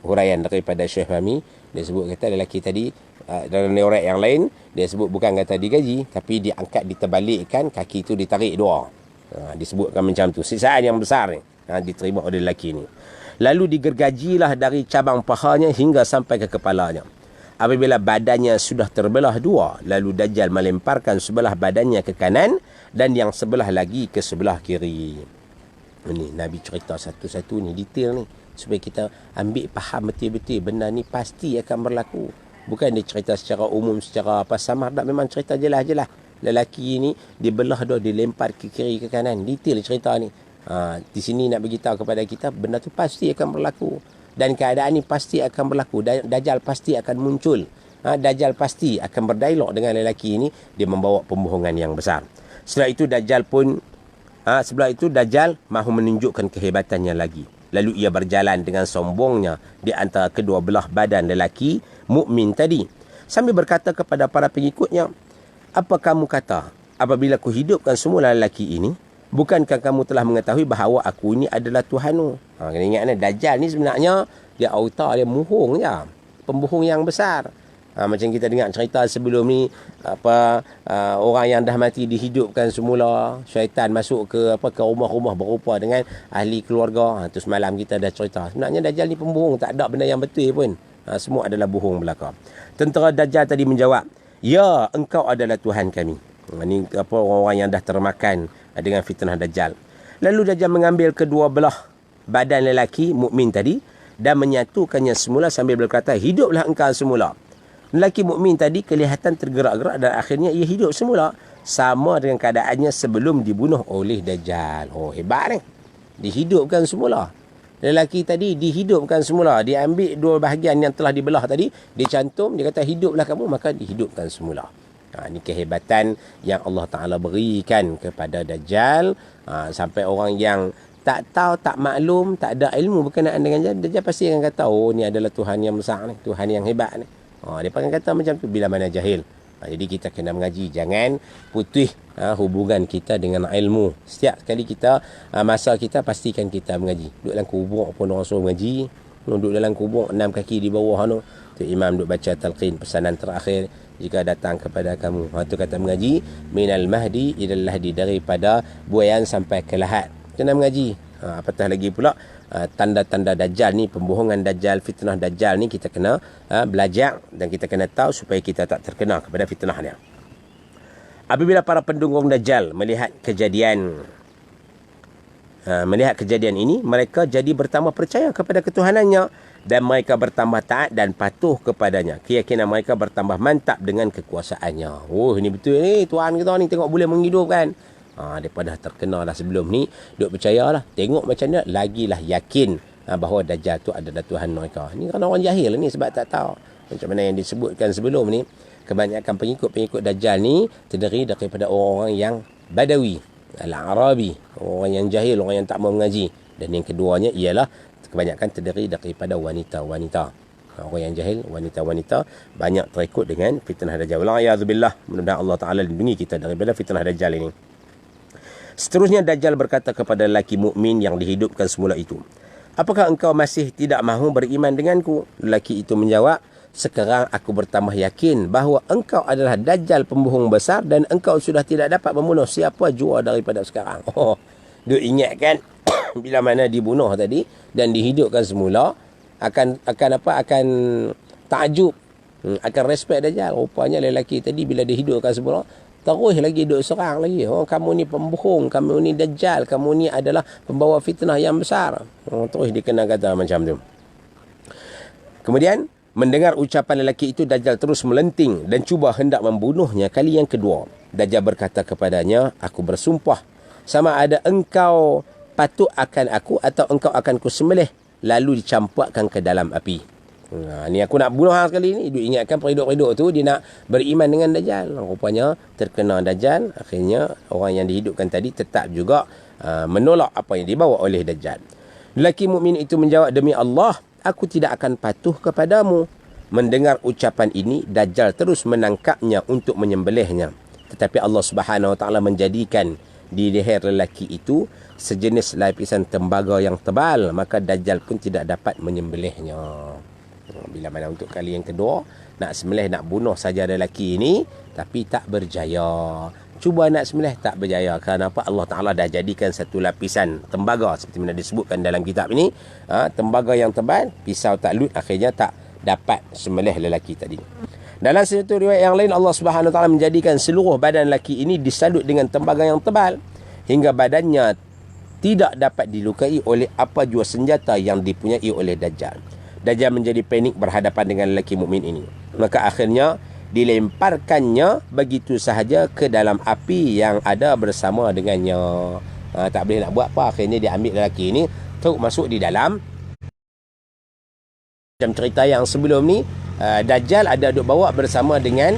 huraian daripada Syekh Fahmi, dia sebut kata lelaki tadi dalam riwayat yang lain dia sebut bukan kata digaji, tapi diangkat, diterbalikkan, kaki tu ditarik dua. Disebutkan macam tu. Siksaan yang besar ni diterima oleh lelaki ni. Lalu digergajilah dari cabang pahanya hingga sampai ke kepalanya. Apabila badannya sudah terbelah dua, lalu Dajjal melemparkan sebelah badannya ke kanan dan yang sebelah lagi ke sebelah kiri. Ini Nabi cerita satu-satu ni, detail ni, supaya kita ambil faham betul-betul benda ni pasti akan berlaku. Bukan dia cerita secara umum, secara apa samar, tak, memang cerita jelas-jelas. Lelaki ni dibelah dah, dilempar ke kiri ke kanan, detail cerita ni. Di sini nak beritahu kepada kita benda tu pasti akan berlaku, dan keadaan ni pasti akan berlaku. Dajjal pasti akan muncul. Dajjal pasti akan berdialog dengan lelaki ini. Dia membawa pembohongan yang besar. Setelah itu Dajjal mahu menunjukkan kehebatannya lagi. Lalu ia berjalan dengan sombongnya di antara kedua belah badan lelaki mukmin tadi, sambil berkata kepada para pengikutnya, apa kamu kata apabila ku hidupkan semula lelaki ini? Bukankah kamu telah mengetahui bahawa aku ini adalah Tuhanmu? Kena ingat ni, Dajjal ni sebenarnya dia auta, dia muhung je, pembohong yang besar. Macam kita dengar cerita sebelum ni, orang yang dah mati dihidupkan semula, syaitan masuk ke rumah-rumah berupa dengan ahli keluarga. Tu semalam kita dah cerita. Sebenarnya Dajjal ni pembohong, tak ada benda yang betul pun. Semua adalah bohong belaka. Tentera Dajjal tadi menjawab, ya, engkau adalah Tuhan kami. Ini orang-orang yang dah termakan dengan fitnah Dajjal. Lalu Dajjal mengambil kedua belah badan lelaki mukmin tadi dan menyatukannya semula sambil berkata, hiduplah engkau semula. Lelaki mukmin tadi kelihatan tergerak-gerak dan akhirnya ia hidup semula, sama dengan keadaannya sebelum dibunuh oleh Dajjal. Hebat ni. Dihidupkan semula. Lelaki tadi dihidupkan semula. Dia ambil dua bahagian yang telah dibelah tadi, dia cantum, dia kata hiduplah kamu, maka dihidupkan semula. Ini kehebatan yang Allah Ta'ala berikan kepada Dajjal. Sampai orang yang tak tahu, tak maklum, tak ada ilmu berkenaan dengan Dajjal pasti akan kata, ni adalah Tuhan yang besar ni, Tuhan yang hebat ni. Dia akan kata macam tu bila mana jahil. Jadi kita kena mengaji, jangan putih hubungan kita dengan ilmu. Setiap kali kita masa kita, pastikan kita mengaji. Duduk dalam kubur pun orang suruh mengaji. Duduk dalam kubur 6 kaki di bawah tu imam duduk baca talqin, pesanan terakhir jika datang kepada kamu. Tu kata mengaji, minal mahdi ilal lahdi, daripada buayan sampai ke lahat. Kena mengaji. Apatah lagi pula tanda-tanda Dajjal ni, pembohongan Dajjal, fitnah Dajjal ni, kita kena belajar dan kita kena tahu supaya kita tak terkena kepada fitnah dia. Apabila para pendukung Dajjal melihat kejadian ini, mereka jadi bertambah percaya kepada ketuhanannya dan mereka bertambah taat dan patuh kepadanya. Keyakinan mereka bertambah mantap dengan kekuasaannya. Ini betul ni, Tuhan kita ni tengok boleh menghidupkan. Daripada terkenal dah sebelum ni, duk percayalah, tengok macam ni, lagilah yakin bahawa Dajjal tu adalah Tuhan mereka. Ni kan orang jahil ni, sebab tak tahu. Macam mana yang disebutkan sebelum ni, kebanyakan pengikut-pengikut Dajjal ni terdiri daripada orang-orang yang Badawi, Al-Arabi, orang yang jahil, orang yang tak mau mengaji. Dan yang keduanya ialah kebanyakan terdiri daripada wanita-wanita. Orang yang jahil, wanita-wanita, banyak terikut dengan fitnah Dajjal. Wa'iyadzubillah, mudah-mudahan Allah Ta'ala lindungi kita daripada fitnah Dajjal ini. Seterusnya Dajjal berkata kepada lelaki mukmin yang dihidupkan semula itu, apakah engkau masih tidak mahu beriman denganku? Lelaki itu menjawab, sekarang aku bertambah yakin bahawa engkau adalah Dajjal pembohong besar dan engkau sudah tidak dapat membunuh siapa jua daripada sekarang. Dia ingatkan bila mana dibunuh tadi dan dihidupkan semula, akan takjub, akan respect Dajjal. Rupanya lelaki tadi bila dihidupkan semula, terus lagi duduk serang lagi. Kamu ni pembohong, kamu ni Dajjal, kamu ni adalah pembawa fitnah yang besar. Terus dia kena kata macam tu. Kemudian mendengar ucapan lelaki itu, Dajjal terus melenting dan cuba hendak membunuhnya kali yang kedua. Dajjal berkata kepadanya, aku bersumpah, sama ada engkau patuh akan aku atau engkau akan kusembelih lalu dicampakkan ke dalam api. Ni aku nak bunuh hang sekali ni. Dia ingatkan periduk-periduk tu dia nak beriman dengan Dajjal. Rupanya terkena Dajjal. Akhirnya orang yang dihidupkan tadi tetap juga menolak apa yang dibawa oleh Dajjal. Lelaki mukmin itu menjawab, demi Allah, aku tidak akan patuh kepadamu. Mendengar ucapan ini, Dajjal terus menangkapnya untuk menyembelihnya. Tetapi Allah Subhanahu Wa Taala menjadikan di leher lelaki itu sejenis lapisan tembaga yang tebal, maka Dajjal pun tidak dapat menyembelihnya. Bila mana untuk kali yang kedua, nak sembelih, nak bunuh saja lelaki ini, tapi tak berjaya. Cuba nak sembelih, tak berjaya. Kenapa? Allah Ta'ala dah jadikan satu lapisan tembaga, seperti mana disebutkan dalam kitab ini. Tembaga yang tebal, pisau taklud, akhirnya tak dapat sembelih lelaki tadi. Dalam satu riwayat yang lain, Allah Subhanahu Wa Ta'ala menjadikan seluruh badan lelaki ini disalut dengan tembaga yang tebal, hingga badannya tidak dapat dilukai oleh apa jua senjata yang dipunyai oleh Dajjal. Dajjal menjadi panik berhadapan dengan lelaki mukmin ini. Maka akhirnya dilemparkannya begitu sahaja ke dalam api yang ada bersama dengannya. Tak boleh nak buat apa. Akhirnya dia ambil lelaki ini, terus masuk di dalam. Macam cerita yang sebelum ni, Dajjal ada duk bawa bersama dengan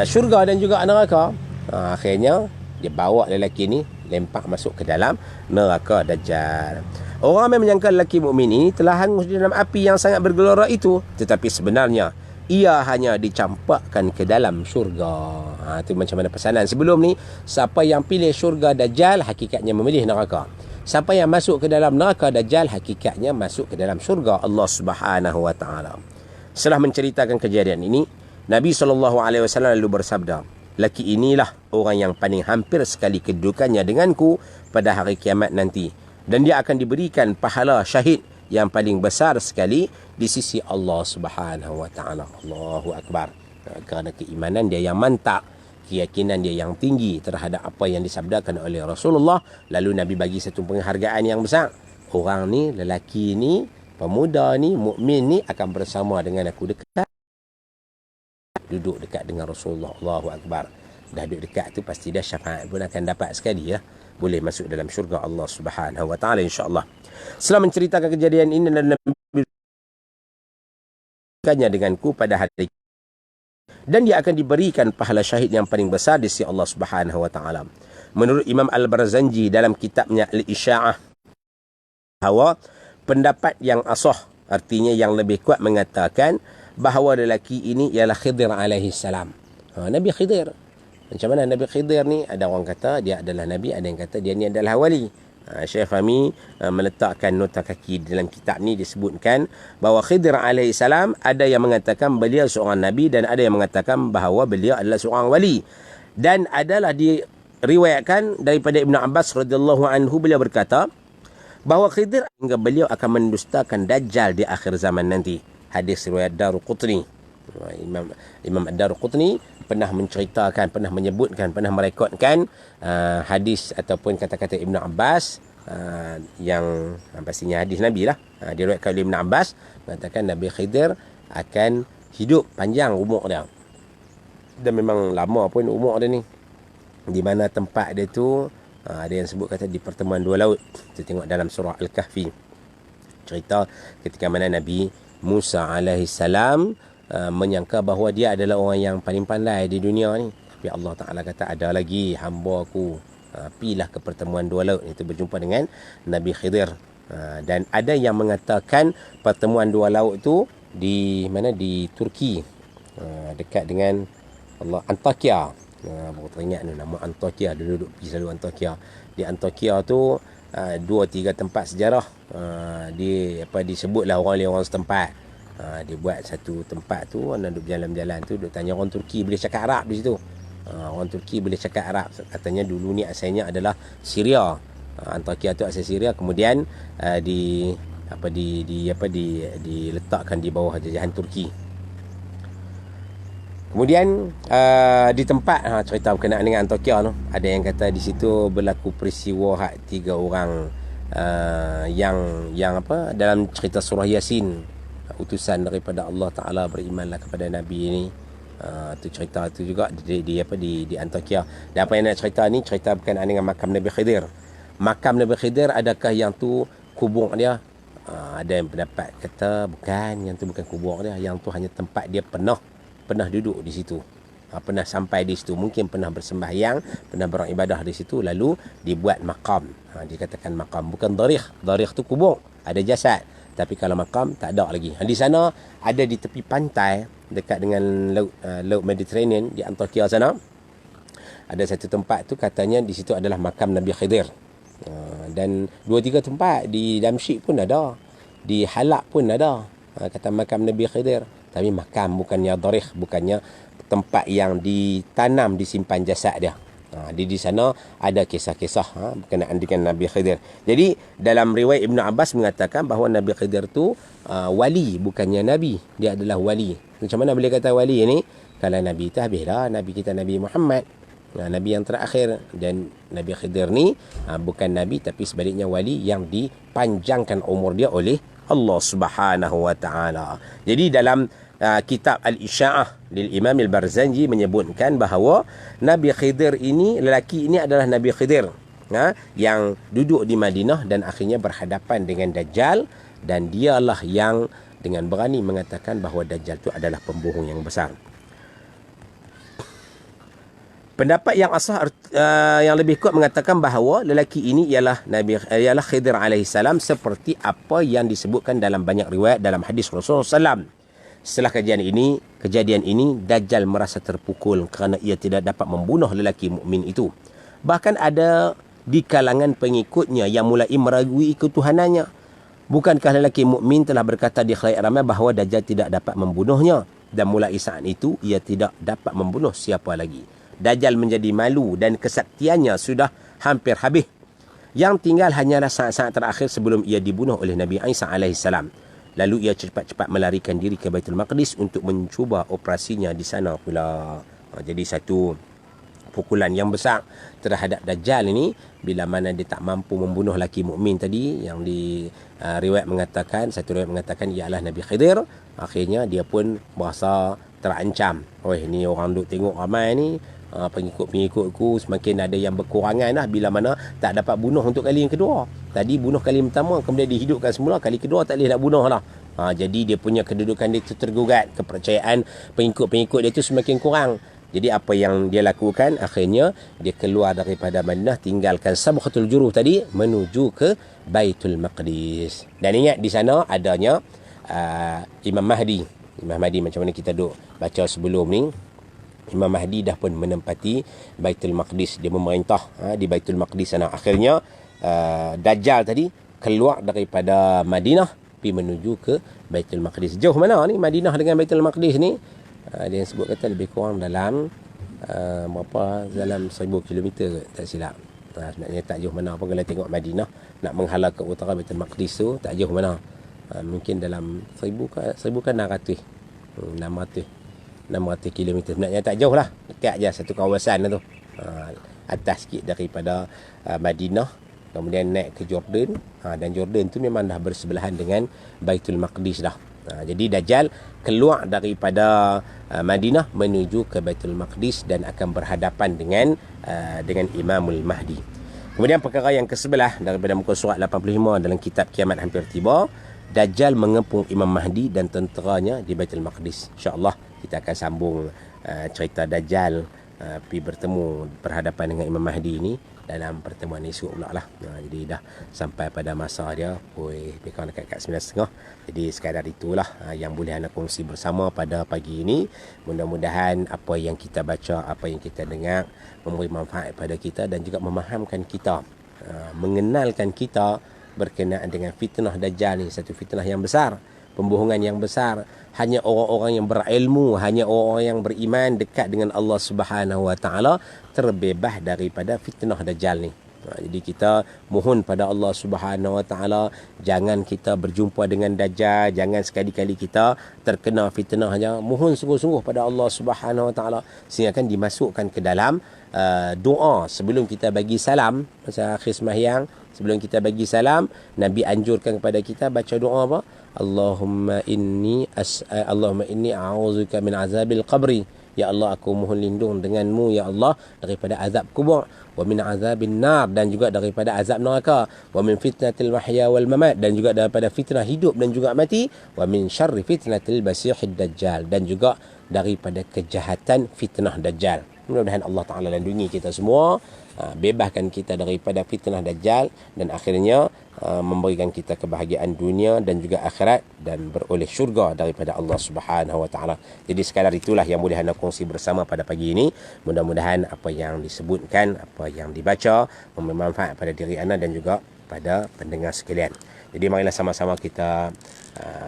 syurga dan juga neraka. Akhirnya dia bawa lelaki ni, lempar masuk ke dalam neraka Dajjal. Orang yang menyangka lelaki mukmin ini telah hangus di dalam api yang sangat bergelora itu, tetapi sebenarnya ia hanya dicampakkan ke dalam syurga. Itu macam mana pesanan sebelum ni. Siapa yang pilih syurga Dajjal, hakikatnya memilih neraka. Siapa yang masuk ke dalam neraka Dajjal, hakikatnya masuk ke dalam syurga Allah Subhanahu wa taala. Setelah menceritakan kejadian ini, Nabi SAW lalu bersabda, laki inilah orang yang paling hampir sekali kedudukannya denganku pada hari kiamat nanti, dan dia akan diberikan pahala syahid yang paling besar sekali di sisi Allah Subhanahu wa taala. Allahu akbar. Kerana keimanan dia yang mantap, keyakinan dia yang tinggi terhadap apa yang disabdakan oleh Rasulullah, lalu Nabi bagi satu penghargaan yang besar. Orang ni, lelaki ni, pemuda ni, mukmin ni akan bersama dengan aku dekat, duduk dekat dengan Rasulullah. Allahu akbar. Dah duduk dekat tu pasti dah syafaat pun akan dapat sekali ya. Boleh masuk dalam syurga Allah Subhanahu wa taala insya-Allah. Setelah menceritakan kejadian ini dan Nabi denganku pada hari, dan dia akan diberikan pahala syahid yang paling besar di sisi Allah Subhanahu wa taala. Menurut Imam Al-Barzanji dalam kitabnya Al-Isya'ah, bahawa pendapat yang asah, artinya yang lebih kuat, mengatakan bahawa lelaki ini ialah Khidir alaihi salam. Nabi Khidir. Macam mana Nabi Khidir ni? Ada orang kata dia adalah Nabi, ada yang kata dia ni adalah wali. Syekh Fahmi meletakkan nota kaki dalam kitab ni, disebutkan bahawa Khidir alaihi salam ada yang mengatakan beliau seorang Nabi dan ada yang mengatakan bahawa beliau adalah seorang wali. Dan adalah diriwayatkan daripada Ibn Abbas radhiyallahu anhu, beliau berkata bahawa Khidir hingga beliau akan mendustakan Dajjal di akhir zaman nanti. Hadis riwayat Daruqutni. Imam Ad-Daruqutni pernah menceritakan, pernah menyebutkan, pernah merekodkan hadis ataupun kata-kata Ibn Abbas yang pastinya hadis Nabi lah. Diriwayatkan oleh Ibn Abbas mengatakan Nabi Khidir akan hidup panjang umur dia. Dan memang lama pun umur dia ni. Di mana tempat dia tu, ada yang sebut kata di pertemuan dua laut. Kita tengok dalam surah Al-Kahfi. Cerita ketika mana Nabi Musa alaihi salam menyangka bahawa dia adalah orang yang paling pandai di dunia ni. Tapi Allah Ta'ala kata ada lagi hamba aku. Pilah ke pertemuan dua laut. Itu berjumpa dengan Nabi Khidir. Dan ada yang mengatakan pertemuan dua laut tu di mana? Di Turki. Dekat dengan Antakya. Baru teringat ni nama Antakya. Dia duduk pergi selalu Antakya. Di Antakya tu 2-3 tempat sejarah disebutlah oleh orang setempat. Dia buat satu tempat tu, orang duduk berjalan-jalan tu, duduk tanya orang Turki boleh cakap Arab di situ. Orang Turki boleh cakap Arab. Katanya dulu ni asalnya adalah Syria. Antakya tu asal Syria, kemudian diletakkan di bawah jajahan Turki. Kemudian di tempat cerita berkenaan dengan Antakya tu, ada yang kata di situ berlaku peristiwa 3 orang yang dalam cerita surah Yasin, utusan daripada Allah Ta'ala berimanlah kepada Nabi ini. Tu cerita tu juga di Antakya. Dan apa yang nak cerita ni, cerita berkenaan dengan makam Nabi Khidir. Makam Nabi Khidir, adakah yang tu kubur dia? Ada yang pendapat kata bukan, yang tu bukan kubur dia, yang tu hanya tempat dia pernah duduk di situ, pernah sampai di situ, mungkin pernah bersembahyang, pernah beribadah di situ, lalu dibuat makam. Dikatakan makam, bukan darikh. Darikh tu kubur, ada jasad. Tapi kalau makam tak ada lagi. Di sana ada di tepi pantai dekat dengan laut Mediterranean di Antakya sana. Ada satu tempat tu katanya di situ adalah makam Nabi Khidir. Dan 2-3 tempat di Damsyik pun ada, di Halab pun ada kata makam Nabi Khidir. Tapi makam bukannya darikh, bukannya tempat yang ditanam, disimpan jasad dia. Di sana ada kisah-kisah berkenaan dengan Nabi Khidir. Jadi dalam riwayat Ibn Abbas mengatakan bahawa Nabi Khidir tu wali, bukannya Nabi. Dia adalah wali. Macam mana boleh kata wali ni? Kalau Nabi tu habislah Nabi kita Nabi Muhammad. Nabi yang terakhir. Dan Nabi Khidir ni bukan Nabi, tapi sebaliknya wali yang dipanjangkan umur dia oleh Allah Subhanahu wa taala. Jadi dalam kitab Al-Isya'ah lil Imam Al-Barzanji menyebutkan bahawa Nabi Khidir ini, lelaki ini adalah Nabi Khidir yang duduk di Madinah dan akhirnya berhadapan dengan Dajjal, dan dialah yang dengan berani mengatakan bahawa Dajjal itu adalah pembohong yang besar. Pendapat yang asah yang lebih kuat mengatakan bahawa lelaki ini ialah Khidir alaihi salam, seperti apa yang disebutkan dalam banyak riwayat dalam hadis Rasulullah SAW. Setelah kejadian ini Dajjal merasa terpukul kerana ia tidak dapat membunuh lelaki mukmin itu. Bahkan ada di kalangan pengikutnya yang mulai meragui ketuhanannya. Bukankah lelaki mukmin telah berkata di khalayak ramai bahawa Dajjal tidak dapat membunuhnya, dan mulai saat itu ia tidak dapat membunuh siapa lagi. Dajjal menjadi malu dan kesaktiannya sudah hampir habis. Yang tinggal hanyalah saat-saat terakhir sebelum ia dibunuh oleh Nabi Isa AS. Lalu ia cepat-cepat melarikan diri ke Baitul Maqdis untuk mencuba operasinya di sana pula. Jadi satu pukulan yang besar terhadap Dajjal ini, bila mana dia tak mampu membunuh lelaki mukmin tadi, yang di riwayat mengatakan, satu riwayat mengatakan ialah Nabi Khidir. Akhirnya dia pun berasa terancam. Ni orang duk tengok ramai ni, pengikut-pengikutku semakin ada yang berkurangan lah, bila mana tak dapat bunuh untuk kali yang kedua. Tadi bunuh kali pertama, kemudian dihidupkan semula, kali kedua tak boleh nak bunuh lah. Jadi dia punya kedudukan dia tu tergugat, kepercayaan pengikut-pengikut dia tu semakin kurang. Jadi apa yang dia lakukan, akhirnya dia keluar daripada Madinah, tinggalkan Sabkhatul Juruh tadi, menuju ke Baitul Maqdis. Dan ingat di sana adanya Imam Mahdi. Imam Mahdi macam mana kita duk baca sebelum ni, Imam Mahdi dah pun menempati Baitul Maqdis. Dia memerintah di Baitul Maqdis sana. Akhirnya Dajjal tadi keluar daripada Madinah pergi menuju ke Baitul Maqdis. Jauh mana ni Madinah dengan Baitul Maqdis ni? Dia sebut kata lebih kurang dalam dalam 1000 km ke, tak silap. Sebenarnya tak jauh mana pun. Kalau tengok Madinah nak menghala ke utara Baitul Maqdis tu tak jauh mana. Mungkin dalam 1000 kan 600 km. Sebenarnya tak jauh lah, dekat je satu kawasan tu. Atas sikit daripada Madinah, kemudian naik ke Jordan, dan Jordan tu memang dah bersebelahan dengan Baitul Maqdis dah. Jadi Dajjal keluar daripada Madinah menuju ke Baitul Maqdis dan akan berhadapan dengan Imamul Mahdi. Kemudian perkara yang ke-11 daripada muka surat 85 dalam kitab Kiamat Hampir Tiba, Dajjal mengepung Imam Mahdi dan tenteranya di Baitul Maqdis. InsyaAllah kita akan sambung cerita Dajjal pergi berhadapan dengan Imam Mahdi ini dalam pertemuan esok pula lah. Jadi dah sampai pada masa dia, lebih kurang dekat 9.30. Jadi sekadar itulah yang boleh anda kongsi bersama pada pagi ini. Mudah-mudahan apa yang kita baca, apa yang kita dengar memberi manfaat pada kita dan juga memahamkan kita, mengenalkan kita berkenaan dengan fitnah Dajjal ni. Satu fitnah yang besar, pembohongan yang besar. Hanya orang-orang yang berilmu, hanya orang-orang yang beriman dekat dengan Allah Subhanahu Wa Taala terbebas daripada fitnah Dajjal ni. Jadi kita mohon pada Allah Subhanahu Wa Taala, jangan kita berjumpa dengan Dajjal, jangan sekali-kali kita terkena fitnahnya. Mohon sungguh-sungguh pada Allah Subhanahu Wa Taala sehingga akan dimasukkan ke dalam doa sebelum kita bagi salam. Masa akhir sembahyang, sebelum kita bagi salam, Nabi anjurkan kepada kita baca doa apa? Allahumma inni a'udzuka min azabil qabri. Ya Allah, aku mohon lindung denganmu ya Allah daripada azab kubur, wa min azabin nar, dan juga daripada azab neraka, wa min fitnatil mahya wal mamat, dan juga daripada fitnah hidup dan juga mati, wa min syarri fitnatil masihid dajjal, dan juga daripada kejahatan fitnah Dajjal. Mudah-mudahan Allah Ta'ala lindungi kita semua, bebaskan kita daripada fitnah Dajjal, dan akhirnya memberikan kita kebahagiaan dunia dan juga akhirat, dan beroleh syurga daripada Allah Subhanahu Wa Ta'ala. Jadi sekadar itulah yang boleh anda kongsi bersama pada pagi ini. Mudah-mudahan apa yang disebutkan, apa yang dibaca memberi manfaat pada diri anda dan juga pada pendengar sekalian. Jadi marilah sama-sama kita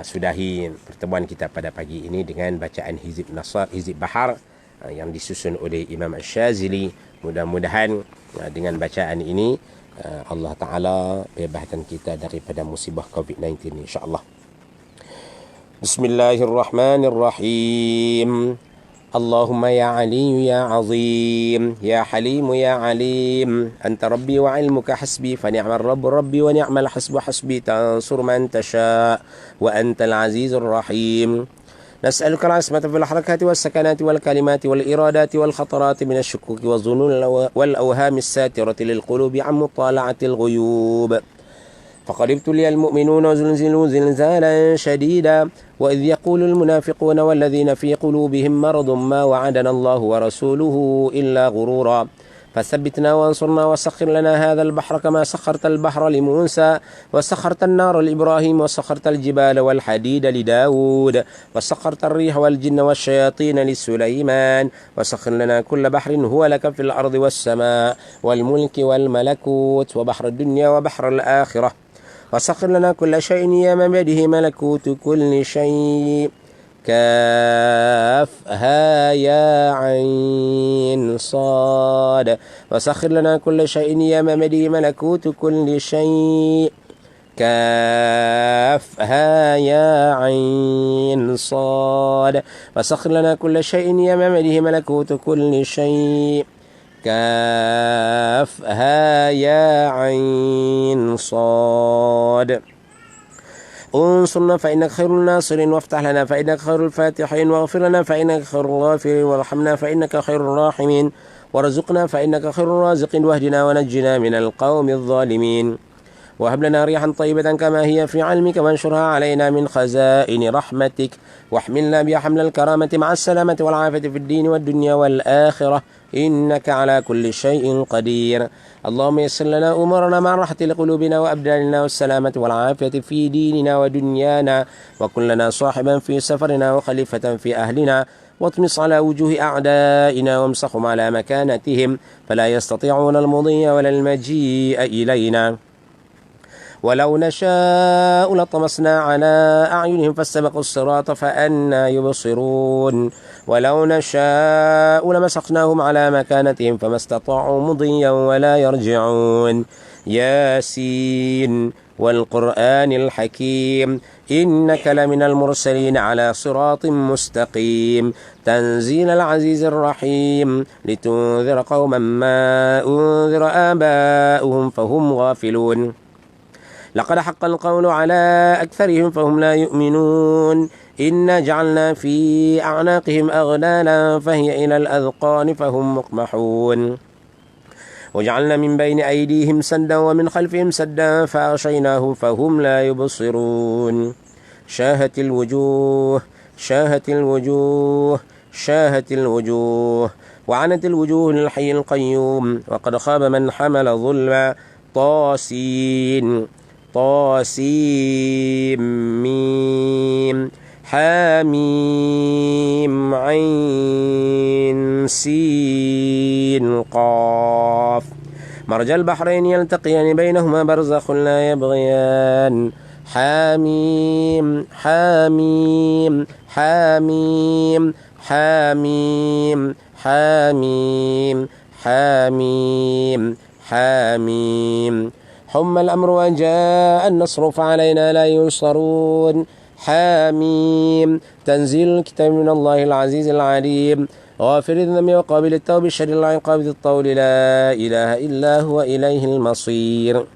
sudahi pertemuan kita pada pagi ini dengan bacaan Hizib Nasar, Hizib Bahar yang disusun oleh Imam Ash-Shazili. Mudah-mudahan dengan bacaan ini Allah Ta'ala bebaskan kita daripada musibah COVID-19 insya-Allah. Bismillahirrahmanirrahim. اللهم يا علي يا عظيم يا حليم يا عليم أنت ربي وعلمك حسبي فنعم الرب ربي ونعم الحسب حسبي تنصر من تشاء وأنت العزيز الرحيم. نسألك العصمة في الحركات والسكنات والكلمات والإرادات والخطرات من الشكوك والظنون والأوهام الساترة للقلوب عن مطالعة الغيوب. فقد ابتلي المؤمنون وزلزلوا زلزالا شديدا وإذ يقول المنافقون والذين في قلوبهم مرض ما وعدنا الله ورسوله إلا غرورا فثبتنا وانصرنا وسخر لنا هذا البحر كما سخرت البحر لموسى وسخرت النار لإبراهيم وسخرت الجبال والحديد لداود وسخرت الريح والجن والشياطين لسليمان وسخر لنا كل بحر هو لك في الأرض والسماء والملك والملكوت وبحر الدنيا وبحر الآخرة وسخر لنا كل شيء يا بيده ملكوت كل شيء كاف ها يا عين صاد وسخر لنا كل شيء يا بيده ملكوت كل شيء كاف ها يا عين صاد وسخر لنا كل شيء يا بيده ملكوت كل شيء كاف ها يا عين صاد انصرنا فإنك خير الناصرين وافتح لنا فإنك خير الفاتحين واغفر لنا فإنك خير الغافرين وارحمنا فإنك خير الراحمين وارزقنا فإنك خير الرازقين واهدنا ونجنا من القوم الظالمين وهب لنا ريحا طيبة كما هي في علمك وانشرها علينا من خزائن رحمتك واحملنا بها حمل الكرامة مع السلامة والعافية في الدين والدنيا والآخرة إنك على كل شيء قدير. اللهم يسر لنا أمورنا مع راحة لقلوبنا وأبداننا والسلامة والعافية في ديننا ودنيانا وكن لنا صاحبا في سفرنا وخليفة في أهلنا واطمس على وجوه أعدائنا وامسخهم على مكانتهم فلا يستطيعون المضي ولا المجيء إلينا ولو نشاء لطمسنا على أعينهم فاستبقوا الصراط فأنى يبصرون ولو نشاء لمسخناهم على مكانتهم فما استطاعوا مضيا ولا يرجعون. ياسين والقرآن الحكيم إنك لمن المرسلين على صراط مستقيم تنزيل العزيز الرحيم لتنذر قوما ما أنذر آباؤهم فهم غافلون. لقد حق القول على أكثرهم فهم لا يؤمنون إنا جعلنا في أعناقهم أغلالا فهي إلى الأذقان فهم مقمحون وجعلنا من بين أيديهم سدا ومن خلفهم سدا فأغشيناهم فهم لا يبصرون. شاهت الوجوه شاهت الوجوه شاهت الوجوه وعنت الوجوه للحي القيوم وقد خاب من حمل ظلما. طاسين طاسيم ميم حاميم عين سين قاف مرج البحرين يلتقيان بينهما برزخ لا يبغيان. حاميم حاميم حاميم حاميم حاميم حاميم حاميم حم الأمر وجاء النصر فعلينا لا ينصرون. حاميم تنزيل الكتاب من الله العزيز العليم غافر الذنب وقابل التوب الشر العقاب ذي الطول لا إله إلا هو إليه المصير.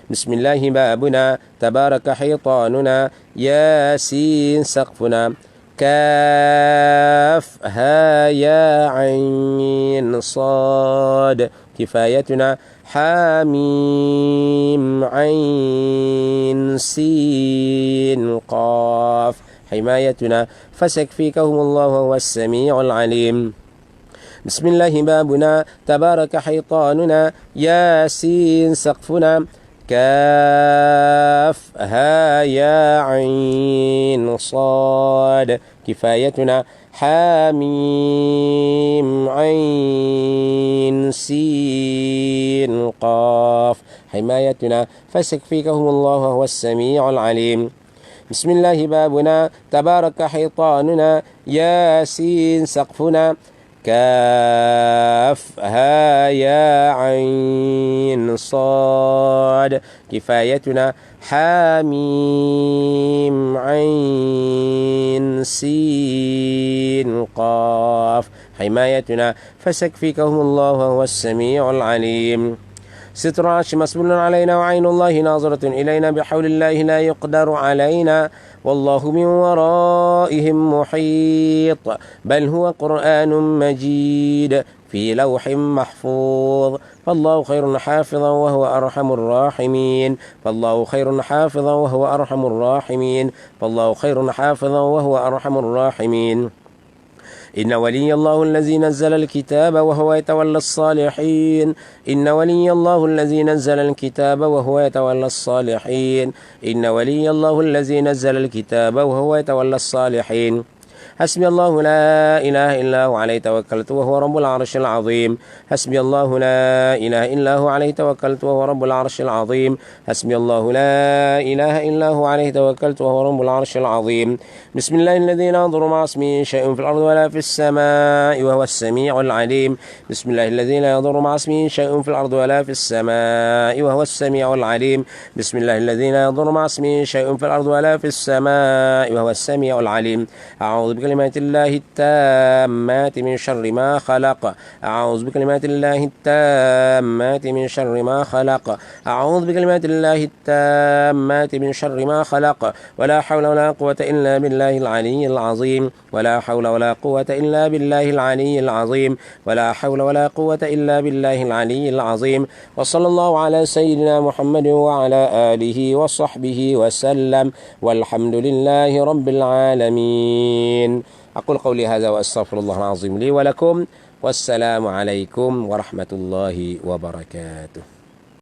بسم الله بابنا تبارك حيطاننا ياسين سقفنا كاف ها يا عين صاد كفايتنا حاميم عين سين قاف حمايتنا فسيكفيكهم الله وهو السميع العليم. بسم الله بابنا تبارك حيطاننا ياسين سقفنا كاف ها يا عين صاد كفايتنا حاميم عين سين قاف حمايتنا فسيكفيكهم الله وهو السميع العليم. بسم الله بابنا تبارك حيطاننا ياسين سقفنا كاف ها يا عين عين صاد كفايتنا حاميم عين سين قاف حمايتنا فسيكفيكهم الله وهو السميع العليم ستر عرش مسبول علينا وعين الله ناظرة إلينا بحول الله لا يقدر علينا والله من ورائهم محيط بل هو قرآن مجيد في لوح محفوظ فالله خير حافظا وهو أرحم الراحمين فالله خير حافظا وهو أرحم الراحمين فالله خير حافظا وهو أرحم الراحمين إن ولي الله الذي نزل الكتاب وهو يتولى الصالحين إن ولي الله الذي نزل الكتاب وهو يتولى الصالحين إن ولي الله الذي نزل الكتاب وهو يتولى الصالحين حسبي الله لا إله إلا هو عليه توكلت وهو رب العرش العظيم حسبي الله لا إله إلا هو عليه توكلت وهو رب العرش العظيم حسبي الله لا إله إلا هو عليه توكلت وهو رب العرش العظيم بسم الله الذي لا يضر مع اسمه شيء في الأرض ولا في السماء وهو السميع العليم بسم الله الذي لا يضر مع اسمه شيء في الأرض ولا في السماء وهو السميع العليم بسم الله الذي لا يضر مع اسمه شيء في الأرض ولا في السماء وهو السميع العليم أعوذ بكلمات الله التامات من شر ما خلق أعوذ بكلمات الله التامات من شر ما خلق أعوذ بكلمات الله التامات من شر ما خلق ولا حول ولا قوة إلا بالله العلي العظيم ولا حول ولا قوة إلا بالله العلي العظيم ولا حول ولا قوة إلا بالله العلي العظيم وصلى الله على سيدنا محمد وعلى آله وصحبه وسلم والحمد لله رب العالمين أقول قولي هذا وأستغفر الله العظيم لي ولكم والسلام عليكم ورحمة الله وبركاته.